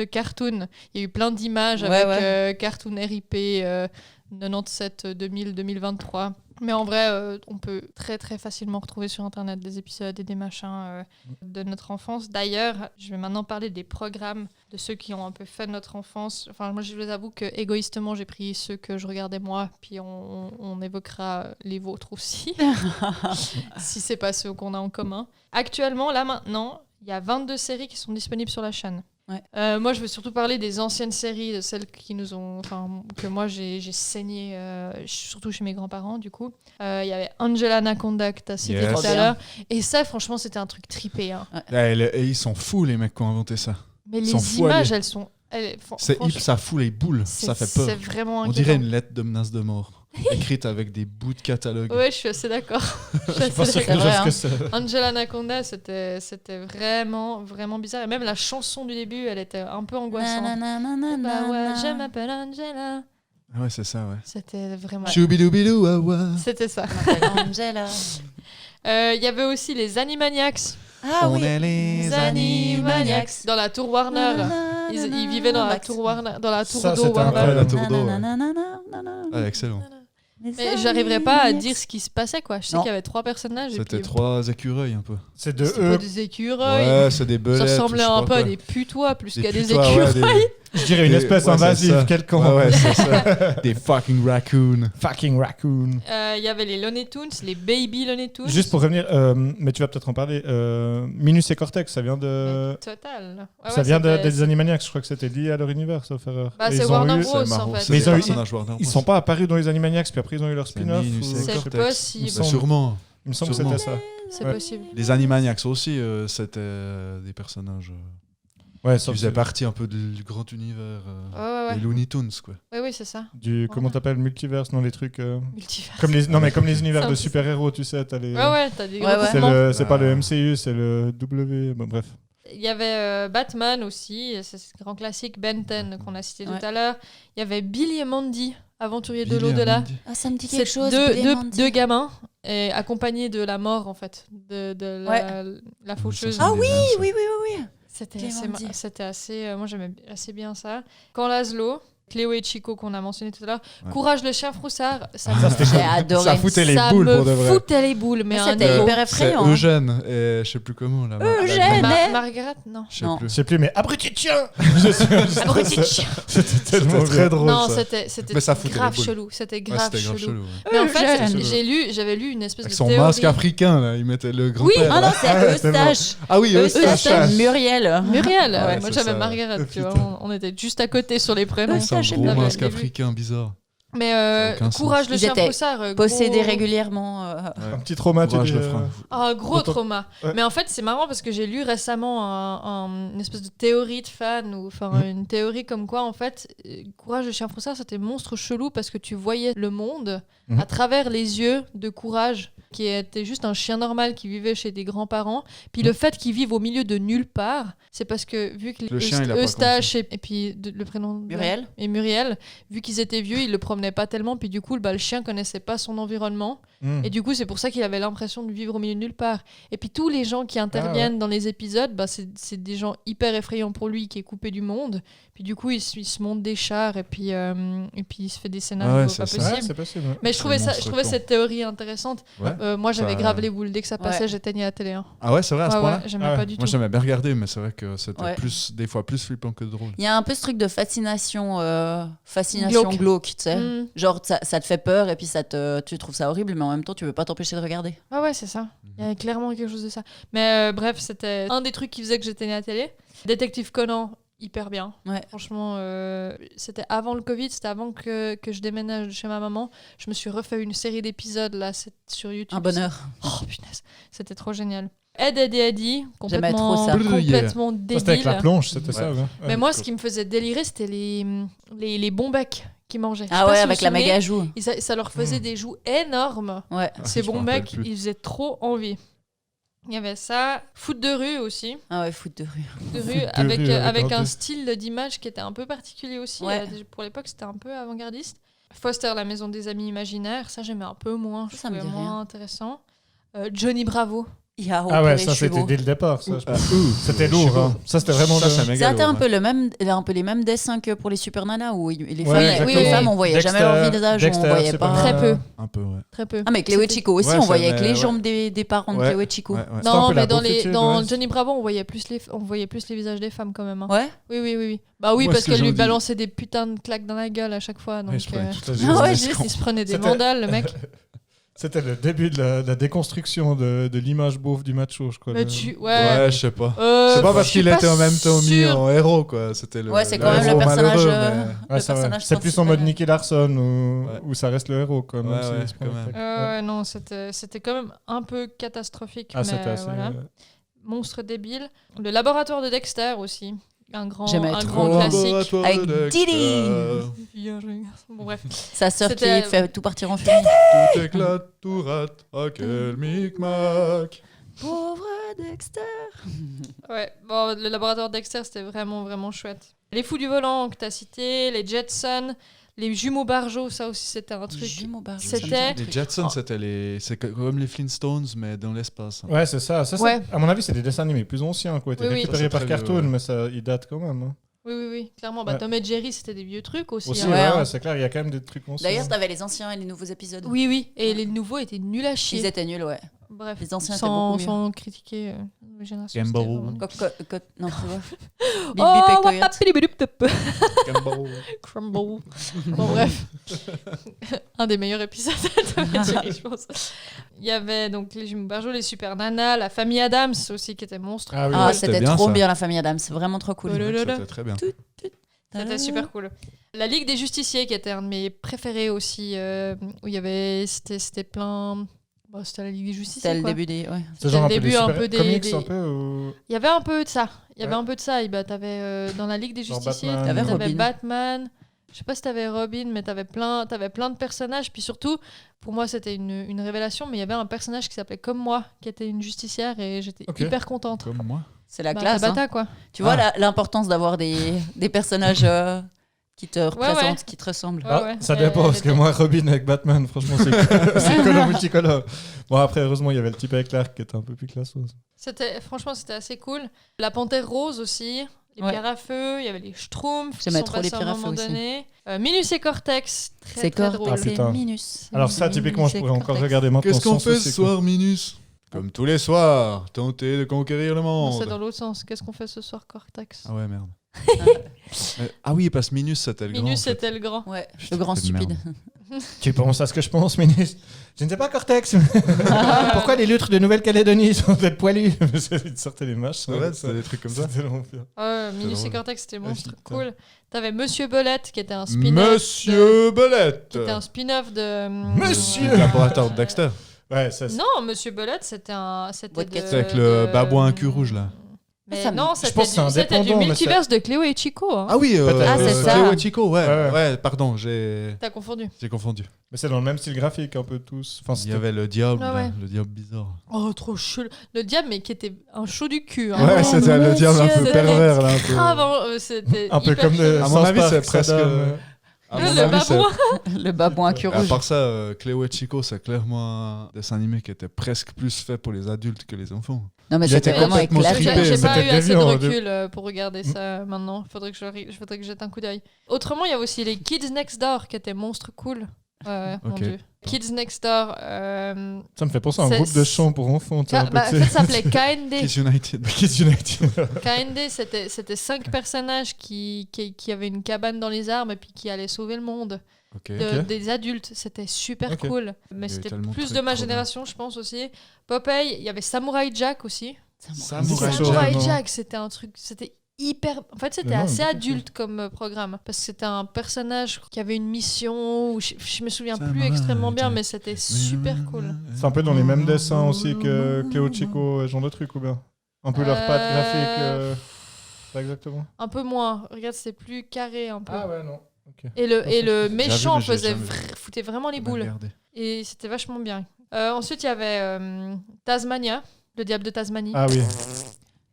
Cartoon. Il y a eu plein d'images avec Cartoon RIP 97-2000-2023. Mais en vrai, on peut très très facilement retrouver sur Internet des épisodes et des machins de notre enfance. D'ailleurs, je vais maintenant parler des programmes de ceux qui ont un peu fait notre enfance. Enfin, moi, je vous avoue que égoïstement, j'ai pris ceux que je regardais moi, puis on évoquera les vôtres aussi, si c'est pas ceux qu'on a en commun. Actuellement, là maintenant, il y a 22 séries qui sont disponibles sur la chaîne. Ouais. Moi, je veux surtout parler des anciennes séries, de celles qui nous ont, que moi j'ai saigné, surtout chez mes grands-parents du coup. Il y avait Angela Anaconda que t'as cité Yes. tout à l'heure, et ça, franchement, c'était un truc trippé. Hein. Et ils sont fous les mecs qui ont inventé ça. Mais Ils sont les fous, images, allez. elles sont, Ça fout les boules, ça fait peur. C'est vraiment On inquiétant. dirait une lettre de menace de mort, écrite avec des bouts de catalogue. Ouais, je suis assez d'accord. Je suis Je suis pas assez sûr que d'accord. je vrai, sais ce que c'est. Angela Anaconda, c'était vraiment, vraiment bizarre. Et même la chanson du début, elle était un peu angoissante. Bah ouais, je m'appelle Angela. Ah ouais, c'est ça, ouais. C'était vraiment... Choubidoubidou, ah ouais. C'était ça. Angela. Il y avait aussi les Animaniacs. Ah On oui. est les Animaniacs. Dans la tour Warner. Ils vivaient dans la tour Warner, dans la tour Ça, d'eau c'était Warner. Ouais, la tour d'eau, ouais. Nanana. Ah, excellent. Mais j'arriverais pas à dire ce qui se passait, quoi. Je sais Non. qu'il y avait 3 personnages. C'était et puis, 3 écureuils un peu. C'est de C'était pas eux. des écureuils. Ouais, c'est des Ça belettes. ressemblait je sais un pas peu à quoi. des putois plus Des qu'à des putois, ouais, écureuils. Je dirais une espèce ouais, c'est invasive ça. quelconque. Ouais, ouais, c'est ça. Des fucking raccoons. Fucking raccoon. Il y avait les Looney Tunes, les Baby Looney Tunes. Juste pour revenir, mais tu vas peut-être en parler. Minus et Cortex, ça vient de. Total. Ouais, Ça ouais, vient c'était- des Animaniacs, je crois que c'était lié à leur univers, sauf erreur. Bah, Et c'est ils ont Warner eu- Bros, C'est marrant, en fait. c'est Mais des ils ont eu- personnages Warner Ils Bros. sont pas apparus dans les Animaniacs, puis après ils ont eu leur spin-off. Minus et ou- C'est Cortex. possible. Il me Bah, semble. sûrement. Il me semble que Sûrement. c'était ça. C'est Ouais. possible. Les Animaniacs aussi, c'était des personnages Ouais, qui sauf faisaient partie un peu du grand univers. Ouais. Les Looney Tunes, quoi. Oui, c'est ça. du comment t'appelles multiverse, non les trucs Multivers. comme les non mais comme les univers C'est de un peu ça. super-héros, tu sais, t'as les Ouais, t'as des Ouais, ouais. c'est groupements. pas le MCU, c'est le W, bon, bref. Il y avait Batman aussi, c'est ce grand classique Ben 10 qu'on a cité Ouais. tout à l'heure. Il y avait Billy et Mandy, aventuriers de Billy et l'au-delà. Mandy. Ah, ça me dit C'est quelque chose. deux gamins et accompagnés de la mort en fait, de la faucheuse. Ça, Ah me oui, dit rien, ça. oui, oui, oui, oui. C'était Billy et assez, Mandy. c'était assez moi j'aimais assez bien ça. Quand Laszlo, Cléo et Chico qu'on a mentionné tout à l'heure, Ouais. Courage le chien froussard, ça Ça, c'était J'ai cool. adoré. Ça foutait les ça boules me pour de vrai. foutait les boules, mais Mais un c'était niveau. hyper C'est effrayant. hein. Eugène et je sais plus comment là. Eugène. Margaret, non. Je sais Non. plus. Je sais plus, mais abruti de chien. Je sais- Abruti de chien. C'était tellement C'était très bien. drôle Non, ça. c'était Mais ça foutait grave les boules. chelou. C'était Ouais, grave c'était grave chelou. chelou. Ouais. Mais en fait, Eugène. j'avais lu une espèce Avec de son théorie. masque africain là, il mettait le grand-père. Ah là. non, c'est Eustache. Ah oui, Eustache, Eustache. Muriel. Muriel, Ouais, moi c'est j'avais ça. Margaret, tu vois, Putain. on était juste à côté sur les prénoms. C'est un Eustache, gros j'avais masque vu. africain bizarre. Mais Ça a aucun sens. Courage le Ils chien étaient froussard, Possédé gros- régulièrement. Un petit trauma, tu Courage dis, le frein. Un gros Autant- trauma. Ouais. Mais en fait, c'est marrant parce que j'ai lu récemment une espèce de théorie de fan, ou enfin une théorie comme quoi, en fait, Courage le chien froussard, c'était monstre chelou parce que tu voyais le monde à travers les yeux de Courage, qui était juste un chien normal qui vivait chez des grands-parents. Puis le fait qu'il vive au milieu de nulle part, c'est parce que vu que Le chien, il a pas Eustache et puis le prénom de- Muriel. et Muriel, vu qu'ils étaient vieux, ils le promenaient pas tellement, puis du coup, le chien connaissait pas son environnement. Mm. Et du coup, c'est pour ça qu'il avait l'impression de vivre au milieu de nulle part. Et puis tous les gens qui interviennent dans les épisodes, bah, c'est des gens hyper effrayants pour lui qui est coupé du monde. Puis du coup, il se monte des chars et puis il se fait des scénarios pas possibles. Ouais, c'est possible. Ouais. Mais je trouvais cette théorie intéressante. Ouais. Moi, j'avais Ça- grave les boules. Dès que ça passait, j'éteignais la télé. Hein. Ah ouais, c'est vrai à ce Ouais, point-là. ouais, j'aimais Ah ouais. pas du Moi tout. j'aimais bien regarder, mais c'est vrai que c'était Ouais. des fois plus flippant que drôle. Il y a un peu ce truc de fascination glauque, tu sais. Mm. Genre, ça te fait peur et puis tu trouves ça horrible, mais en même temps, tu veux pas t'empêcher de regarder. Ah ouais, c'est ça. Il y avait clairement quelque chose de ça. Mais bref, c'était un des trucs qui faisait que j'éteignais la télé. Détective Conan, hyper bien. Ouais. Franchement, c'était avant le Covid, c'était avant que je déménage de chez ma maman. Je me suis refait une série d'épisodes là sur YouTube. Un bonheur. Oh punaise, c'était trop génial. Ed, Ed et Eddie, J'aimais trop complètement, ça. complètement Ça, c'était avec la débile. planche, c'était ça. Ouais. Mais moi, ce qui me faisait délirer, c'était les bons becs qu'ils mangeaient. Je sais Ah pas ouais, si avec vous la vous souvenez, méga joue. ça leur faisait des joues énormes. Ouais. Ces je bons me rappelle becs, plus. ils faisaient trop envie. Il y avait ça. Foot de rue aussi. Ah ouais, foot de rue. De Foot rue de avec, rue, avec avec un un style d'image qui était un peu particulier aussi. Ouais. Pour l'époque, c'était un peu avant-gardiste. Foster, la maison des amis imaginaires. Ça, j'aimais un peu moins. Je Ça me trouvais dit moins intéressant. Johnny Bravo. Yahoo, Ah ouais, pour les ça c'était chevaux. dès le départ. Ça, je pense. C'était lourd. Hein. Ça c'était vraiment. Ça, ça m'égale, C'était un ouais. peu les mêmes dessins que pour les Super Nanas où les Ouais, femmes, exactement. les femmes on voyait Dexter, jamais leur visage, Dexter, on voyait c'est pas. pas Très peu. Un peu, ouais. Très peu. Ah mais Cléo et C'était- Chico aussi, Ouais, on ça, voyait que mais les ouais. jambes des parents de Ouais. Cléo et Chico. Ouais, ouais. C'était un Non, peu la mais beaufitude, dans ouais. Johnny Bravo, on voyait plus les visages des femmes quand même. Hein. Ouais. Oui. Bah oui, Moi, parce ce que qu'elle j'en lui dis- balançait des putains de claques dans la gueule à chaque fois. Donc, Ouais, je prenais toute la Ah ouais, gestion. il se prenait des C'était- mandales, le mec. C'était le début de la déconstruction de l'image beauf du macho, je crois. Mais le- Ouais, je sais pas. C'est C'est pas parce qu'il était en même temps mis en héros, quoi. C'était le. Ouais, c'est le quand même héros le personnage, malheureux, mais- Ouais, le ça, ouais. personnage C'est plus en mode principal. Nicky Larson Ouais. où ça reste le héros, quoi. même Ouais, si ouais, il se prend quand les même. claques. Ouais. Non, c'était quand même un peu catastrophique. Ah, mais c'était assez. voilà. Monstre débile. Le laboratoire de Dexter aussi. J'aimais un trop. grand classique. Laboratoire Avec de Dexter. Didi. Bien joué. Bon, bref. Sa sœur qui C'était- fait tout partir en fumée. Tout éclate, tout rate. Ah, quel micmac. Pauvre Dexter. Ouais, bon, le laboratoire de Dexter, c'était vraiment, vraiment chouette. Les Fous du Volant que t'as cité, les Jetsons, les Jumeaux Barjots, ça aussi, c'était un truc. Jumeaux Barjots, C'était- ça me dit Les Jetsons, c'est comme les Flintstones, mais dans l'espace. Ouais, c'est ça. Ça, Ouais. à mon avis, c'est des dessins animés plus anciens, quoi. Ils étaient Oui, oui. récupérés Ça, c'est par très Cartoon, vieux, ouais. mais ça, ils datent quand même. Hein. Oui, clairement. Bah, Ouais. Tom et Jerry, c'était des vieux trucs aussi. Aussi, hein. Ouais, ouais, hein. c'est clair, il y a quand même des trucs anciens. D'ailleurs, t'avais les anciens et les nouveaux épisodes. Oui, et les nouveaux étaient nuls à chier. Ils étaient nuls, ouais. Bref, Les anciens étaient sans, beaucoup mieux. sans critiquer la génération. Gamble. c'était vraiment nul. Non, tu vois. Oh, Bip Bip et Coyote. wapapilibidup. Crumble. Bon, bref. Un des meilleurs épisodes de Tom et Jerry, je pense. Il y avait donc les Jumeaux Barjots, les Super Nanas, la famille Adams aussi qui était monstre. Ah oui, Ah, ouais. c'était c'était bien, trop ça. bien la famille Adams, c'est vraiment trop cool. C'était très bien. C'était super cool. La Ligue des Justiciers qui était un de mes préférés aussi, où il y avait c'était plein. Bon, c'était la Ligue des Justiciers. C'était le quoi. début des. Ouais. C'est genre un le peu des début, un super peu des- comics, des- un peu ou... Il y avait un peu de ça. Il y avait Ouais. un peu de ça. Et bah, t'avais dans la Ligue des Genre Justiciers, Batman. T'avais t'avais Robin. Batman. Je sais pas si t'avais Robin, mais t'avais plein de personnages. Puis surtout, pour moi, c'était une révélation. Mais il y avait un personnage qui s'appelait Comme moi, qui était une justicière, et j'étais Ok. hyper contente. Comme moi. C'est la Bah, classe. hein. Tabata, quoi. Tu vois Ah. l'importance d'avoir des personnages qui te représentent, ouais. qui te ressemblent. Ouais, Ah, ouais. ça dépend, parce que elle moi, Robin avec Batman, franchement, c'est color multicolore. Bon, après, heureusement, il y avait le type avec Clark qui était un peu plus classos. Franchement, c'était assez cool. La Panthère Rose aussi. Les Ouais. pierres à feu, il y avait les Schtroumpfs qui J'aimais sont trop les passés à pierres un à feu moment aussi. donné. Minus et Cortex, très C'est très corps, drôle. Ah, c'est putain. Minus. Alors ça, typiquement, je pourrais encore regarder maintenant. Qu'est-ce qu'on sans fait souci, ce quoi. soir, Minus? Comme tous les soirs, tenter de conquérir le Non, c'est monde. dans l'autre sens. Qu'est-ce qu'on fait ce soir, Cortex? Ah ouais, merde. Ah oui, parce que Minus, c'était le grand. Minus, en fait. c'était le grand. Ouais, le grand Putain de stupide. Tu penses à ce que je pense, ministre? Je ne sais pas, Cortex. Pourquoi les loutres de Nouvelle-Calédonie sont peut-être poilus? Ils sortaient des mâches. Ouais, c'était des trucs comme ça. C'était l'enfer. Minus et drôle. Cortex, c'était monstre. putain. Cool. T'avais Monsieur Belette, qui était un spin-off. Monsieur Belette. Qui était un spin-off de. Monsieur Le laboratoire de Dexter. Ouais, ça, c'est- Non, Monsieur Belette, c'était un. C'était Boîte de- quatre. C'est avec le de- babouin à cul rouge, là. Mais Ça me- non, je c'était pense que c'est c'était du indépendant, mais multiverse de Cléo et Chico. Hein. Ah oui, Peut-être. Ah, c'est ça. Cléo et Chico, ouais. Ouais. Ouais, pardon, j'ai T'as confondu. confondu. Mais c'est dans le même style graphique, un peu tous. Enfin, Il y c'était- avait le diable, Ah là, ouais. le diable bizarre. Oh, trop chelou. Le diable, mais qui était un chaud du cul. Hein. Ouais, c'était le diable un peu C'était pervers, là, un peu. grave, hein, c'était un peu hyper comme chelou. de À mon South avis, Park, c'est presque- Saddam, À mon Le avis, c'est- babouin. Le babouin cul À rouge. part ça, Cléo et Chico, c'est clairement un dessin animé qui était presque plus fait pour les adultes que les enfants. Non, mais Il c'était était vraiment complètement éclaté. strippé, J'ai c'était pas eu assez de déviant, recul pour regarder ça maintenant. Faudrait que je jette un coup d'œil. Autrement, il y a aussi les Kids Next Door qui étaient monstres cool. Ouais, mon Ok. dieu. Kids Next Door. Ça me fait penser à un C'est- groupe de chant pour enfants. tu sais, un peu, En tu fait, sais. ça s'appelait KND. Kids United. Kids United. KND, c'était 5 personnages qui avaient une cabane dans les arbres et puis qui allaient sauver le monde. Ok. Des adultes. C'était super Ok. cool. Mais Il y avait c'était tellement de plus trucs de ma trop bien. génération, je pense aussi. Popeye, il y avait Samurai Jack aussi. Samurai Samurai Jack. Jack, c'était un truc. C'était hyper. En fait, c'était Le nom, assez il me dit adulte comme programme. Parce que c'était un personnage qui avait une mission. Ou je me souviens plus Samurai extrêmement bien, Jack. mais c'était super cool. C'est un peu dans les mêmes dessins aussi que Cléo Chico, ce genre de truc ou bien un peu leur patte graphique. Pas exactement. Un peu moins. Regarde, c'est plus carré un peu. ouais, non. Ok. Et le méchant mais j'ai faisait jamais vu. foutait vraiment les On a boules. regardé. Et c'était vachement bien. Ensuite, il y avait Tasmania, le diable de Tasmanie. Ah oui.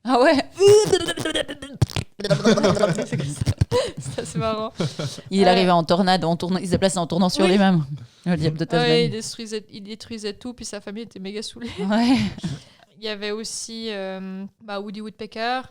Ah ouais. Ça, c'est marrant. Il arrivait en tornade, il se déplaçait en tournant sur Oui. lui-même. Le diable de Ouais, il Tasmanie. détruisait tout, puis sa famille était méga saoulée. Ouais. Il y avait aussi Woody Woodpecker,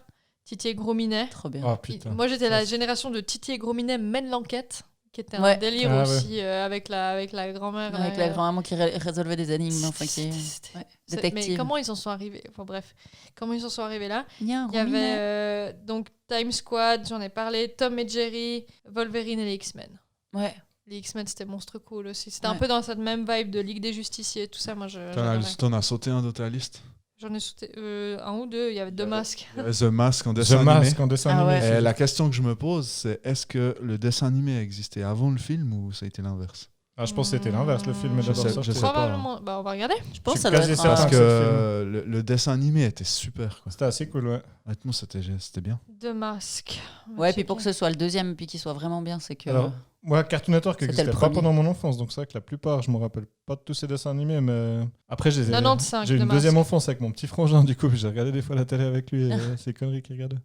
Titi et Gros Minet. Trop bien. Oh putain. Moi, j'étais la génération de Titi et Gros Minet mènent l'enquête, qui était un Ouais. délire Ah, aussi avec la grand-mère. Avec là, la grand-maman qui résolvait des énigmes. Enfin, qui... C'était- Ouais. Mais Détective. comment ils en sont arrivés Enfin bref, comment ils en sont arrivés là Il y a un Il y Rominet. avait donc Time Squad, j'en ai parlé, Tom et Jerry, Wolverine et les X-Men. Ouais. Les X-Men, c'était monstre cool aussi. C'était un Ouais. peu dans cette même vibe de Ligue des Justiciers, tout ça. Moi, j'adorais. T'en as sauté un de ta liste. J'en ai sauté un ou deux. Il y avait deux masques. Il y avait The Mask en The dessin animé. Mask en dessin Ah animé. ouais. c'est- Et la question que je me pose, c'est est-ce que le dessin animé a existé avant le film ou ça a été l'inverse? Ah, je pense que c'était l'inverse. Le film est Je d'abord sais- sorti. je sais pas. Probablement. Bah, on va regarder. Je pense que Je ça suis doit quasi être certain. Parce Ah, que c'est le le dessin animé était super. Quoi. C'était assez cool, ouais. Honnêtement, c'était bien. Deux masques. Ouais, puis pour que ce soit le deuxième, puis qu'il soit vraiment bien, c'est que. Alors, moi, Cartoon Network C'était n'existait le pas premier. pendant mon enfance, donc c'est vrai que la plupart, je me rappelle pas de tous ces dessins animés, mais après, j'ai 95 j'ai eu de une deuxième Mask. enfance avec mon petit frangin, du coup, j'ai regardé des fois la télé avec lui et ces conneries qu'il regardait.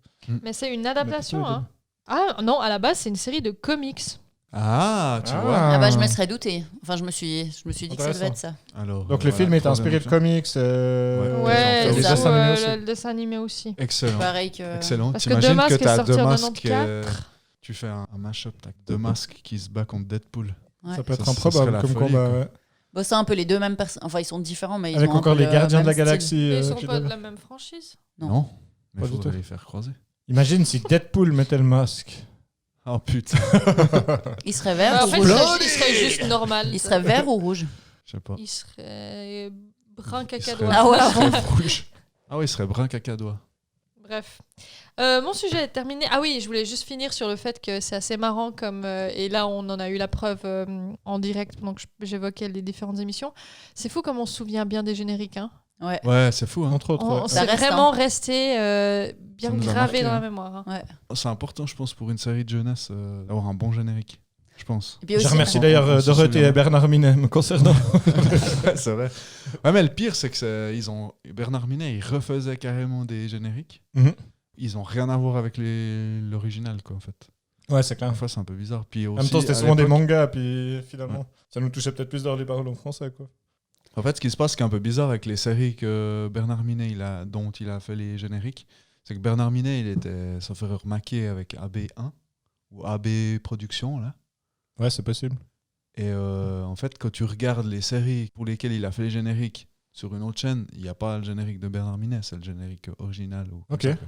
Mais c'est une adaptation. plutôt Hein. Ah non, à la base, c'est une série de comics. Ah, tu Ah. vois. Ah bah, je me serais douté. Enfin, je me suis dit que ça devait être ça. Alors, Donc, le voilà, film est troisième inspiré de option. comics. Ouais, ils ont fait et des ça, dessins animés aussi. le dessin animé aussi. Excellent. Pareil que. Excellent. Parce que T'imagines Deux Masques que t'as est sorti deux en masques. 94. Tu fais un mashup, t'as deux masques qui se battent contre Deadpool. Ouais. Ça peut être Ça serait improbable la comme folie, combat. quoi. Ouais. Bon, c'est un peu les deux mêmes personnes. Enfin, ils sont différents, mais ils Avec ont un encore peu les le gardiens de la même style. galaxie. Mais ils sont qui pas de donnent. la même franchise. Non. Mais Pas il du faudrait tout. les faire croiser. Imagine si Deadpool mettait le masque. Oh putain. Il serait vert Bah, en ou fait, rouge il serait juste normal. Il serait vert ou rouge Je sais pas. Il serait brun Il cacadois. serait- Ah ouais, il serait rouge. Ah oui, il serait brun cacadois. Bref. Mon sujet est terminé. Ah oui, je voulais juste finir sur le fait que c'est assez marrant comme... et là, on en a eu la preuve en direct pendant que j'évoquais les différentes émissions. C'est fou comme on se souvient bien des génériques. Hein. Ouais. Ouais, c'est fou. Hein. Entre autres. On ouais. s'est reste, vraiment resté bien Ça nous a gravé marqué, dans la hein. mémoire. Hein. C'est important, je pense, pour une série de jeunesse d'avoir un bon générique. Je pense. Et puis Je aussi, remercie on- d'ailleurs on se Dorothée souvient. et Bernard Minet me concernant. Ouais, c'est vrai. Ouais, mais le pire, c'est que Bernard Minet, il refaisait carrément des génériques. Mhm. Ils ont rien à voir avec l'original, quoi, en fait. Ouais, c'est clair. Parfois, c'est un peu bizarre. Puis aussi, En même temps, c'était à souvent des l'époque- mangas, puis finalement, ça nous touchait peut-être plus d'avoir les paroles en français, quoi. En fait, ce qui se passe, qui est un peu bizarre avec les séries que Bernard Minet, dont il a fait les génériques, c'est que Bernard Minet, il était, sauf erreur, maqué avec AB1 ou AB Productions, là. Ouais, c'est possible. Et en fait, quand tu regardes les séries pour lesquelles il a fait les génériques sur une autre chaîne, il n'y a pas le générique de Bernard Minet, c'est le générique original. Ou comme Ok. ça, quoi.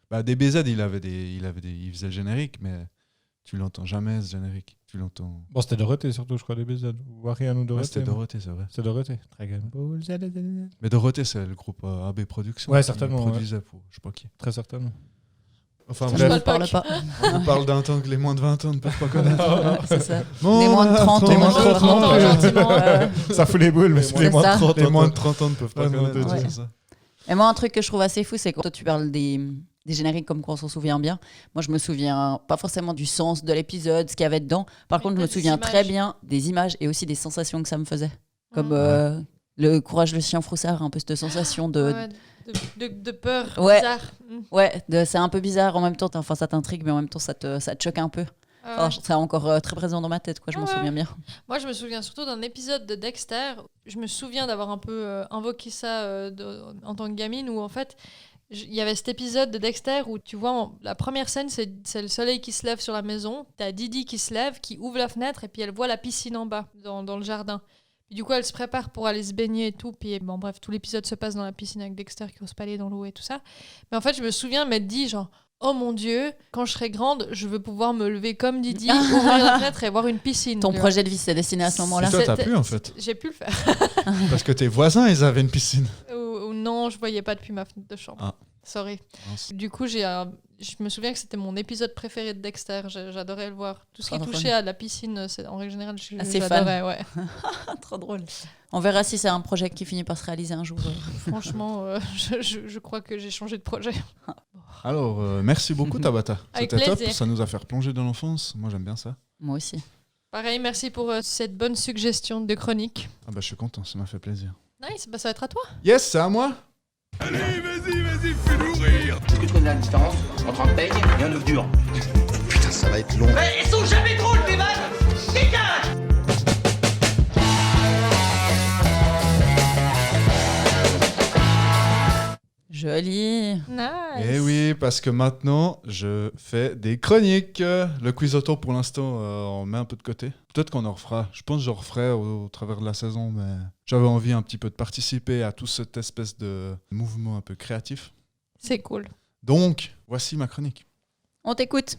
Bah, DBZ, il faisait le générique, mais tu l'entends jamais, ce générique. Tu l'entends. Bon, c'était Dorothée surtout, je crois, les BZ. Ou Ariane ou Ouais, Dorothée. c'était Dorothée, c'est vrai. C'est Dorothée. Dragon Ball Z. Mais Dorothée, c'est le groupe AB Productions. Ouais, qui certainement, produisait pour je sais pas qui. Très certainement. Enfin, Ça, bref, je ne parle pas. on parle d'un temps que les moins de 20 ans ne peuvent pas connaître. C'est ça. Bon, Les moins de 30 ans. Les moins de 30 ans, ouais. gentiment. Ça fout les boules, mais c'est les moins de ça. 30 Les ans. moins de 30 ans ne peuvent pas Ah, non, connaître, ouais. c'est ça. Et moi, un truc que je trouve assez fou, c'est que toi, tu parles des génériques comme quoi on s'en souvient bien. Moi, je me souviens pas forcément du sens de l'épisode, ce qu'il y avait dedans. Par Mais contre, je me des souviens images. très bien des images et aussi des sensations que ça me faisait. Comme le courage le chien froussard, un peu cette sensation de... Ouais, de peur Ouais. bizarre. Ouais, c'est un peu bizarre en même temps. Enfin, ça t'intrigue, mais en même temps, ça te choque un peu. Enfin, c'est encore très présent dans ma tête, quoi. Je m'en souviens bien. Moi, je me souviens surtout d'un épisode de Dexter. Je me souviens d'avoir un peu invoqué ça en tant que gamine, où en fait, il y avait cet épisode de Dexter où tu vois, la première scène, c'est le soleil qui se lève sur la maison. T'as Didi qui se lève, qui ouvre la fenêtre, et puis elle voit la piscine en bas, dans le jardin. Puis du coup, elle se prépare pour aller se baigner et tout. Puis bon, bref, tout l'épisode se passe dans la piscine avec Dexter qui ose pas aller dans l'eau et tout ça. Mais en fait, je me souviens m'être dit, genre, oh mon Dieu, quand je serai grande, je veux pouvoir me lever comme Didi, ouvrir la fenêtre et voir une piscine. Ton projet de vie s'est dessiné à ce moment-là. Et toi, t'as pu en fait. J'ai pu le faire. Parce que tes voisins, ils avaient une piscine. Ou non, je voyais pas depuis ma fenêtre de chambre. Ah. Sorry. Mince. Du coup, je me souviens que c'était mon épisode préféré de Dexter. J'adorais le voir. Tout ce qui Trop touchait à la piscine, en règle générale, assez j'adorais. Ouais. Trop drôle. On verra si c'est un projet qui finit par se réaliser un jour. Franchement, je crois que j'ai changé de projet. Alors, merci beaucoup Tabata. Avec C'était top, plaisir. ça nous a fait replonger dans l'enfance. Moi, j'aime bien ça. Moi aussi. Pareil, merci pour cette bonne suggestion de chronique. Ah bah, je suis content, ça m'a fait plaisir. Nice, bah ça va être à toi. Yes, c'est à moi. Est-ce que tu connais la différence entre un peigne et un œuf dur? Putain, ça va être long. Elles sont jamais drôles, mes vannes. Dégage! Joli. Nice. Eh oui, parce que maintenant, je fais des chroniques. Le quiz auto, pour l'instant, on met un peu de côté. Peut-être qu'on en refera. Je pense que je referai au travers de la saison, mais j'avais envie un petit peu de participer à tout cette espèce de mouvement un peu créatif. C'est cool. Donc, voici ma chronique. On t'écoute.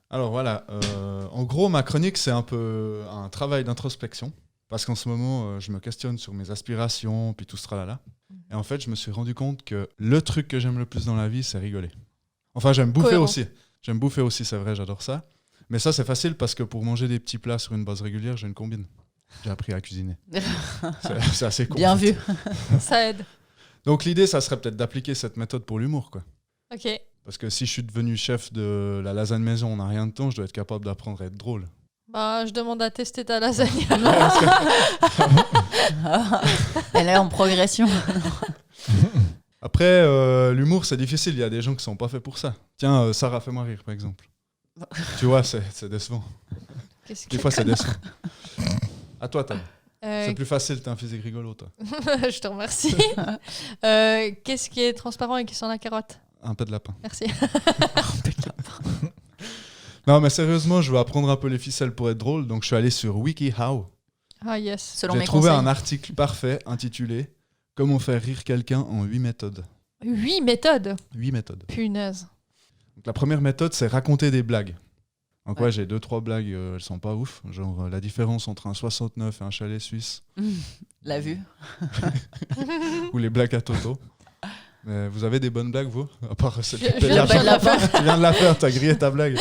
Alors voilà, en gros, ma chronique, c'est un peu un travail d'introspection. Parce qu'en ce moment, je me questionne sur mes aspirations, puis tout ce tralala. Et en fait, je me suis rendu compte que le truc que j'aime le plus dans la vie, c'est rigoler. Enfin, j'aime bouffer Cohérent. aussi. J'aime bouffer aussi, c'est vrai, j'adore ça. Mais ça, c'est facile parce que pour manger des petits plats sur une base régulière, j'ai une combine. J'ai appris à cuisiner. C'est assez con. Bien vu. Ça aide. Donc l'idée, ça serait peut-être d'appliquer cette méthode pour l'humour, quoi. Ok. Parce que si je suis devenu chef de la lasagne maison, on n'a rien de temps, je dois être capable d'apprendre à être drôle. Bah, je demande à tester ta lasagne. Elle est en progression. Après, l'humour, c'est difficile. Il y a des gens qui sont pas faits pour ça. Tiens, Sarah, fais-moi rire, par exemple. Tu vois, c'est décevant. Qu'est-ce Des que- fois, c'est décevant. À toi, Tam. Euh, C'est plus facile, t'as un physique rigolo, toi. je te remercie. Qu'est-ce qui est transparent et qui sent la carotte? Un peu de lapin. Merci. Non, mais sérieusement, je veux apprendre un peu les ficelles pour être drôle, donc je suis allé sur WikiHow. Ah yes. Selon J'ai mes trouvé conseils. un article parfait intitulé « Comment faire rire quelqu'un en 8 méthodes 8 méthodes. ». 8 méthodes. Punaise. Donc, la première méthode, c'est raconter des blagues. Donc Ouais. ouais, j'ai 2-3 blagues, elles sont pas ouf. Genre la différence entre un 69 et un chalet suisse, La vue. ou les blagues à Toto. Mais vous avez des bonnes blagues, vous? À part celle Je- qui je pète viens la de la barre. Tu viens de la faire, t'as grillé ta blague.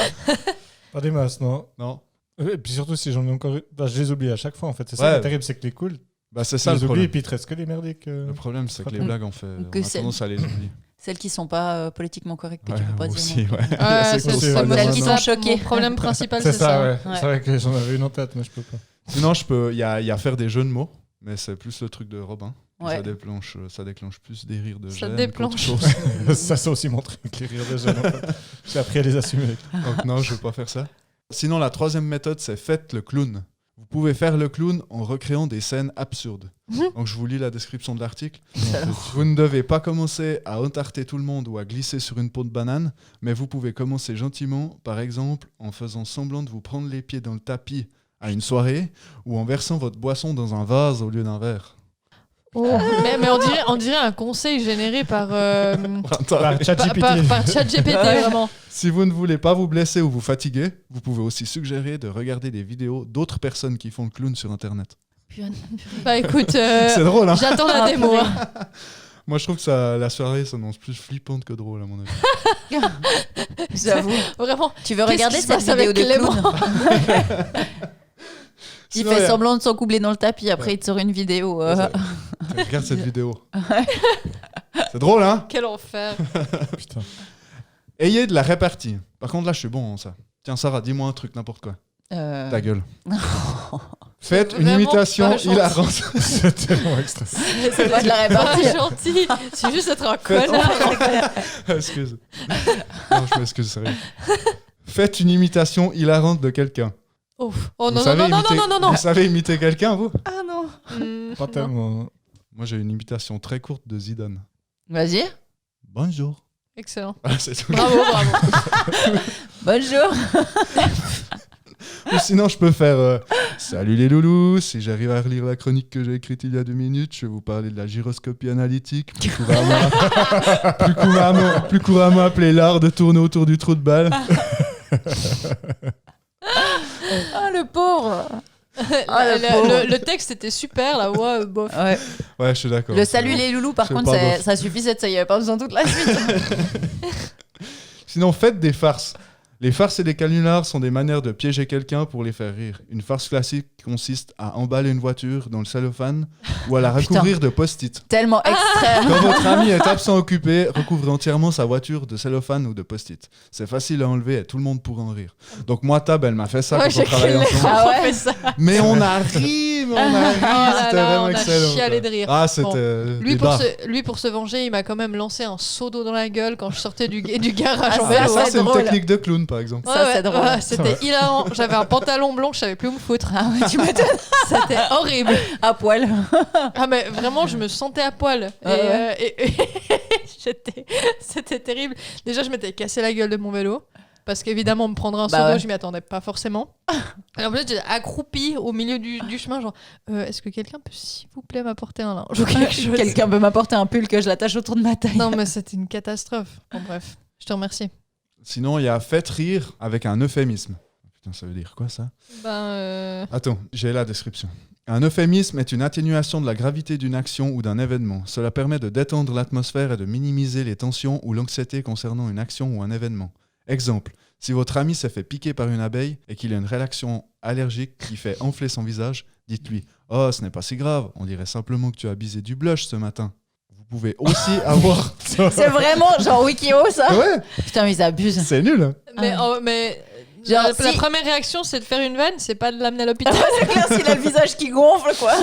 Pas des masses, non. Non? Et puis surtout, si j'en ai encore eu, bah, je les oublie à chaque fois en fait. C'est ça Ouais. qui est terrible, c'est que les cools, Bah c'est je ça les le oublie et problème. puis il te reste que les merdiques. Le problème, c'est que les Mm. blagues, on Que a c'est- tendance à les oublier. Celles qui sont pas politiquement correctes et Ouais, tu peux pas dire. aussi, non. ouais. Il y a Ouais, ces c'est grosses c'est ça, blagues. moi, Celles c'est qui ça, sont choquées. Mon problème principal, C'est c'est ça, ouais. Ouais. C'est vrai que j'en avais une en tête, mais je peux pas. Sinon, il y a faire des jeux de mots, mais c'est plus le truc de Robin. Ouais. Ça déclenche plus des rires de Ça gêne déclenche. qu'autre chose. Ça, c'est aussi mon truc, les rires des jeunes. En fait. J'ai appris à les assumer. Donc non, je ne veux pas faire ça. Sinon, la troisième méthode, c'est faites le clown. Vous pouvez faire le clown en recréant des scènes absurdes. Donc je vous lis la description de l'article. Vous ne devez pas commencer à entarter tout le monde ou à glisser sur une peau de banane, mais vous pouvez commencer gentiment, par exemple en faisant semblant de vous prendre les pieds dans le tapis à une soirée ou en versant votre boisson dans un vase au lieu d'un verre. mais on dirait un conseil généré par Par ChatGPT. par ChatGPT, vraiment. Si vous ne voulez pas vous blesser ou vous fatiguer, vous pouvez aussi suggérer de regarder des vidéos d'autres personnes qui font le clown sur Internet. Bah écoute, C'est drôle, hein? j'attends la démo. hein. Moi, je trouve que la soirée s'annonce plus flippante que drôle, à mon avis. J'avoue. Vraiment. Tu veux Qu'est-ce regarder qui se cette passe vidéo avec de Clément clown? Il Sinon, fait y a- semblant de s'encoubler dans le tapis, après il te sort une vidéo. Regarde cette vidéo. C'est drôle, hein? Quel enfer. Putain. Ayez de la répartie. Par contre, là, je suis bon en ça. Tiens, Sarah, dis-moi un truc, n'importe quoi. Ta gueule. Faites une Vraiment imitation pas gentil. hilarante. C'est tellement extra. C'est pas de la Pas répartie. gentil. C'est juste être un Faites- connard. Excuse. Non, je m'excuse, sérieux. Faites une imitation hilarante de quelqu'un. Ouf. Oh non, Vous non, savez non, non, imiter- non, non, non. Vous savez imiter quelqu'un, vous? Ah non. Pas Non. tellement. Moi, j'ai une imitation très courte de Zidane. Vas-y. Bonjour. Excellent. Ah, c'est tout. Bravo, bravo. Bonjour. Ou sinon, je peux faire salut les loulous. Si j'arrive à relire la chronique que j'ai écrite il y a 2 minutes, je vais vous parler de la gyroscopie analytique, plus couramment appelée l'art de tourner autour du trou de balle. Ah, le pauvre. Le texte était super, la voix, bof. Ouais. Ouais, je suis d'accord. Le salut les loulous, par C'est contre, pas ça, bof. ça suffisait de ça, il n'y avait pas besoin de toute la suite. Sinon, faites des farces. Les farces et les canulars sont des manières de piéger quelqu'un pour les faire rire. Une farce classique consiste à emballer une voiture dans le cellophane ou à la recouvrir de post-it. Tellement extrême. Quand votre ami est absent occupé, recouvrez entièrement sa voiture de cellophane ou de post-it. C'est facile à enlever et tout le monde pourra en rire. Donc moi, Tab, elle m'a fait ça Ouais, quand on j'ai travaillait clairement ensemble. Ah ouais. fait ça. Mais on a ri, Oh là c'était là, vraiment on a excellent. chialé quoi. de rire. Ah, c'était Bon. des barres. Lui, pour se venger, il m'a quand même lancé un seau d'eau dans la gueule quand je sortais du garage Ah, en ça, vélo. Ça, c'est c'est une drôle. technique de clown, par exemple. Ça, c'est drôle. C'était hilarant. J'avais un pantalon blanc, je savais plus où me foutre. Ah ouais, tu m'étonnes. C'était horrible. À poil. Ah mais vraiment, je me sentais à poil. Ouais, Et c'était terrible. Déjà, je m'étais cassé la gueule de mon vélo. Parce qu'évidemment, me prendre un seau Bah d'eau, ouais. je m'y attendais pas forcément. Et en plus, j'étais accroupie au milieu du chemin, genre, est-ce que quelqu'un peut, s'il vous plaît, m'apporter un linge ou quelque chose? Quelqu'un peut m'apporter un pull que je l'attache autour de ma taille. Non, mais c'était une catastrophe. Bon, bref, je te remercie. Sinon, il y a faites rire avec un euphémisme. Putain, ça veut dire quoi, ça? Attends, j'ai la description. Un euphémisme est une atténuation de la gravité d'une action ou d'un événement. Cela permet de détendre l'atmosphère et de minimiser les tensions ou l'anxiété concernant une action ou un événement. Exemple, si votre ami s'est fait piquer par une abeille et qu'il a une réaction allergique qui fait enfler son visage, dites-lui « Oh, ce n'est pas si grave, on dirait simplement que tu as abusé du blush ce matin. » Vous pouvez aussi avoir... C'est vraiment genre Wikio ça. Ouais, Putain, mais ils abusent. c'est nul hein. Mais Genre, la si- première réaction, c'est de faire une vanne, c'est pas de l'amener à l'hôpital. C'est clair s'il a le visage qui gonfle quoi.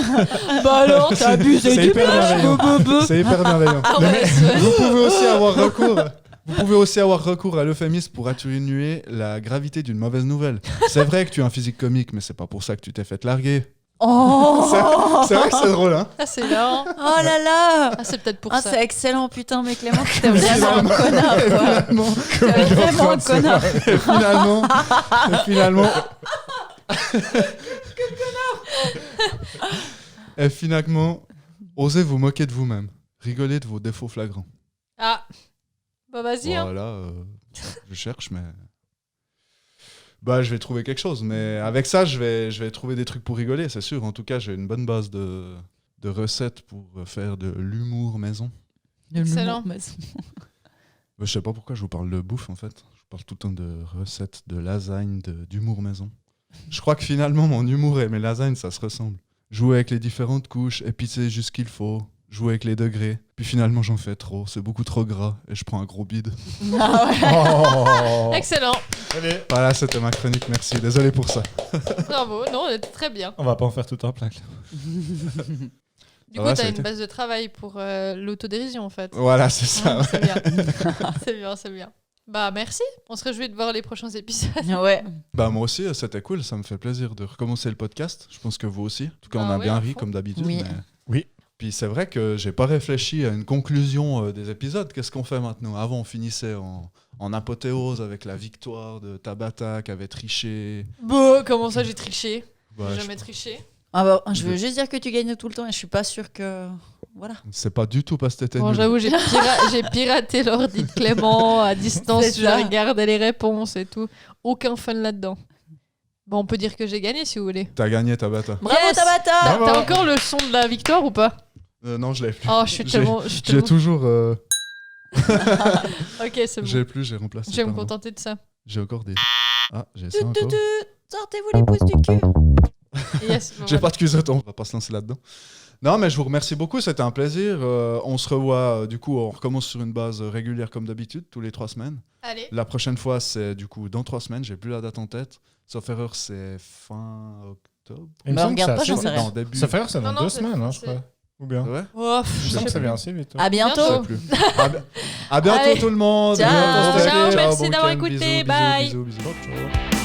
Bah alors, t'as abusé C'est du hyper blush. bienveillant. C'est hyper bienveillant. Ah ouais, c'est- Vous pouvez aussi avoir recours à l'euphémisme pour atténuer la gravité d'une mauvaise nouvelle. C'est vrai que tu as un physique comique, mais c'est pas pour ça que tu t'es fait larguer. Oh. C'est vrai que c'est drôle, hein? Ah, c'est là. Oh là là. Ah, c'est peut-être pour Ah, ça. c'est excellent, putain, mais Clément, t'es vraiment un connard, quoi. T'es vraiment un connard. Et finalement... Et finalement, osez vous moquer de vous-même. Rigolez de vos défauts flagrants. Ah, bah vas-y. Hein. Voilà, je cherche, mais... Bah, je vais trouver quelque chose, mais avec ça, je vais trouver des trucs pour rigoler, c'est sûr. En tout cas, j'ai une bonne base de recettes pour faire de l'humour maison. Excellent. Je sais pas pourquoi je vous parle de bouffe, en fait. Je vous parle tout le temps de recettes, de lasagne, d'humour maison. Je crois que finalement, mon humour et mes lasagnes, ça se ressemble. Jouer avec les différentes couches, épicer juste ce qu'il faut, jouer avec les degrés. Puis finalement, j'en fais trop, c'est beaucoup trop gras, et je prends un gros bide. Ah ouais. Oh. Excellent. Allez. Voilà, c'était ma chronique, merci. Désolé pour ça. Bravo. Non, on était très bien. On va pas en faire tout un plat. Du Ça coup, va, t'as ça a une été. base de travail pour l'autodérision, en fait. Voilà, c'est ça. Ouais, c'est bien. C'est bien, c'est bien. Bah, merci. On se réjouit de voir les prochains épisodes. Ouais. Bah moi aussi, c'était cool, ça me fait plaisir de recommencer le podcast. Je pense que vous aussi. En tout cas, on Ah a ouais, bien à ri fond. comme d'habitude. Oui. mais- Oui. Puis c'est vrai que j'ai pas réfléchi à une conclusion des épisodes. Qu'est-ce qu'on fait maintenant? Avant, on finissait en apothéose avec la victoire de Tabata qui avait triché. Bon, comment ça, j'ai triché? Bah, J'ai je- jamais triché. Ah bah, je veux juste dire que tu gagnes tout le temps et je suis pas sûre que. Voilà. C'est pas du tout parce que t'étais Bon, nul. j'avoue, j'ai piraté l'ordi de Clément à distance. C'est Je ça. regardais les réponses et tout. Aucun fun là-dedans. Bon, on peut dire que j'ai gagné si vous voulez. T'as gagné Tabata. Bravo Yes. Tabata. Bravo. T'as encore le son de la victoire ou pas? Non, je l'ai plus. Oh, je suis J'ai- tellement. J'ai toujours. Ok, c'est bon. J'ai plus, j'ai remplacé. Je vais me pardon. contenter de ça. J'ai encore des. Ah, j'ai Tu, ça tu, encore. tu. Sortez-vous les pouces du cul. Yes, bon, J'ai voilà. pas de cuisette, on va pas se lancer là-dedans. Non, mais je vous remercie beaucoup, c'était un plaisir. On se revoit, du coup, on recommence sur une base régulière comme d'habitude, tous les 3 semaines. Allez. La prochaine fois, c'est du coup dans 3 semaines, j'ai plus la date en tête. Sauf erreur, c'est fin octobre. Il me Bah, semble que regarde pas, c'est j'en assez- sais rien. Non, début. Ça fait c'est Non, dans non, 2 c'est- semaines, hein, je c'est- crois. Ou bien. C'est vrai? Oh, Je sens que ça vient assez vite. À bientôt. Je sais plus. À bientôt Allez. tout le monde. Ciao. Bientôt, Ciao, Ciao, merci bon d'avoir week-end, écouté, bisous, bye. bisous, bisous. Ciao.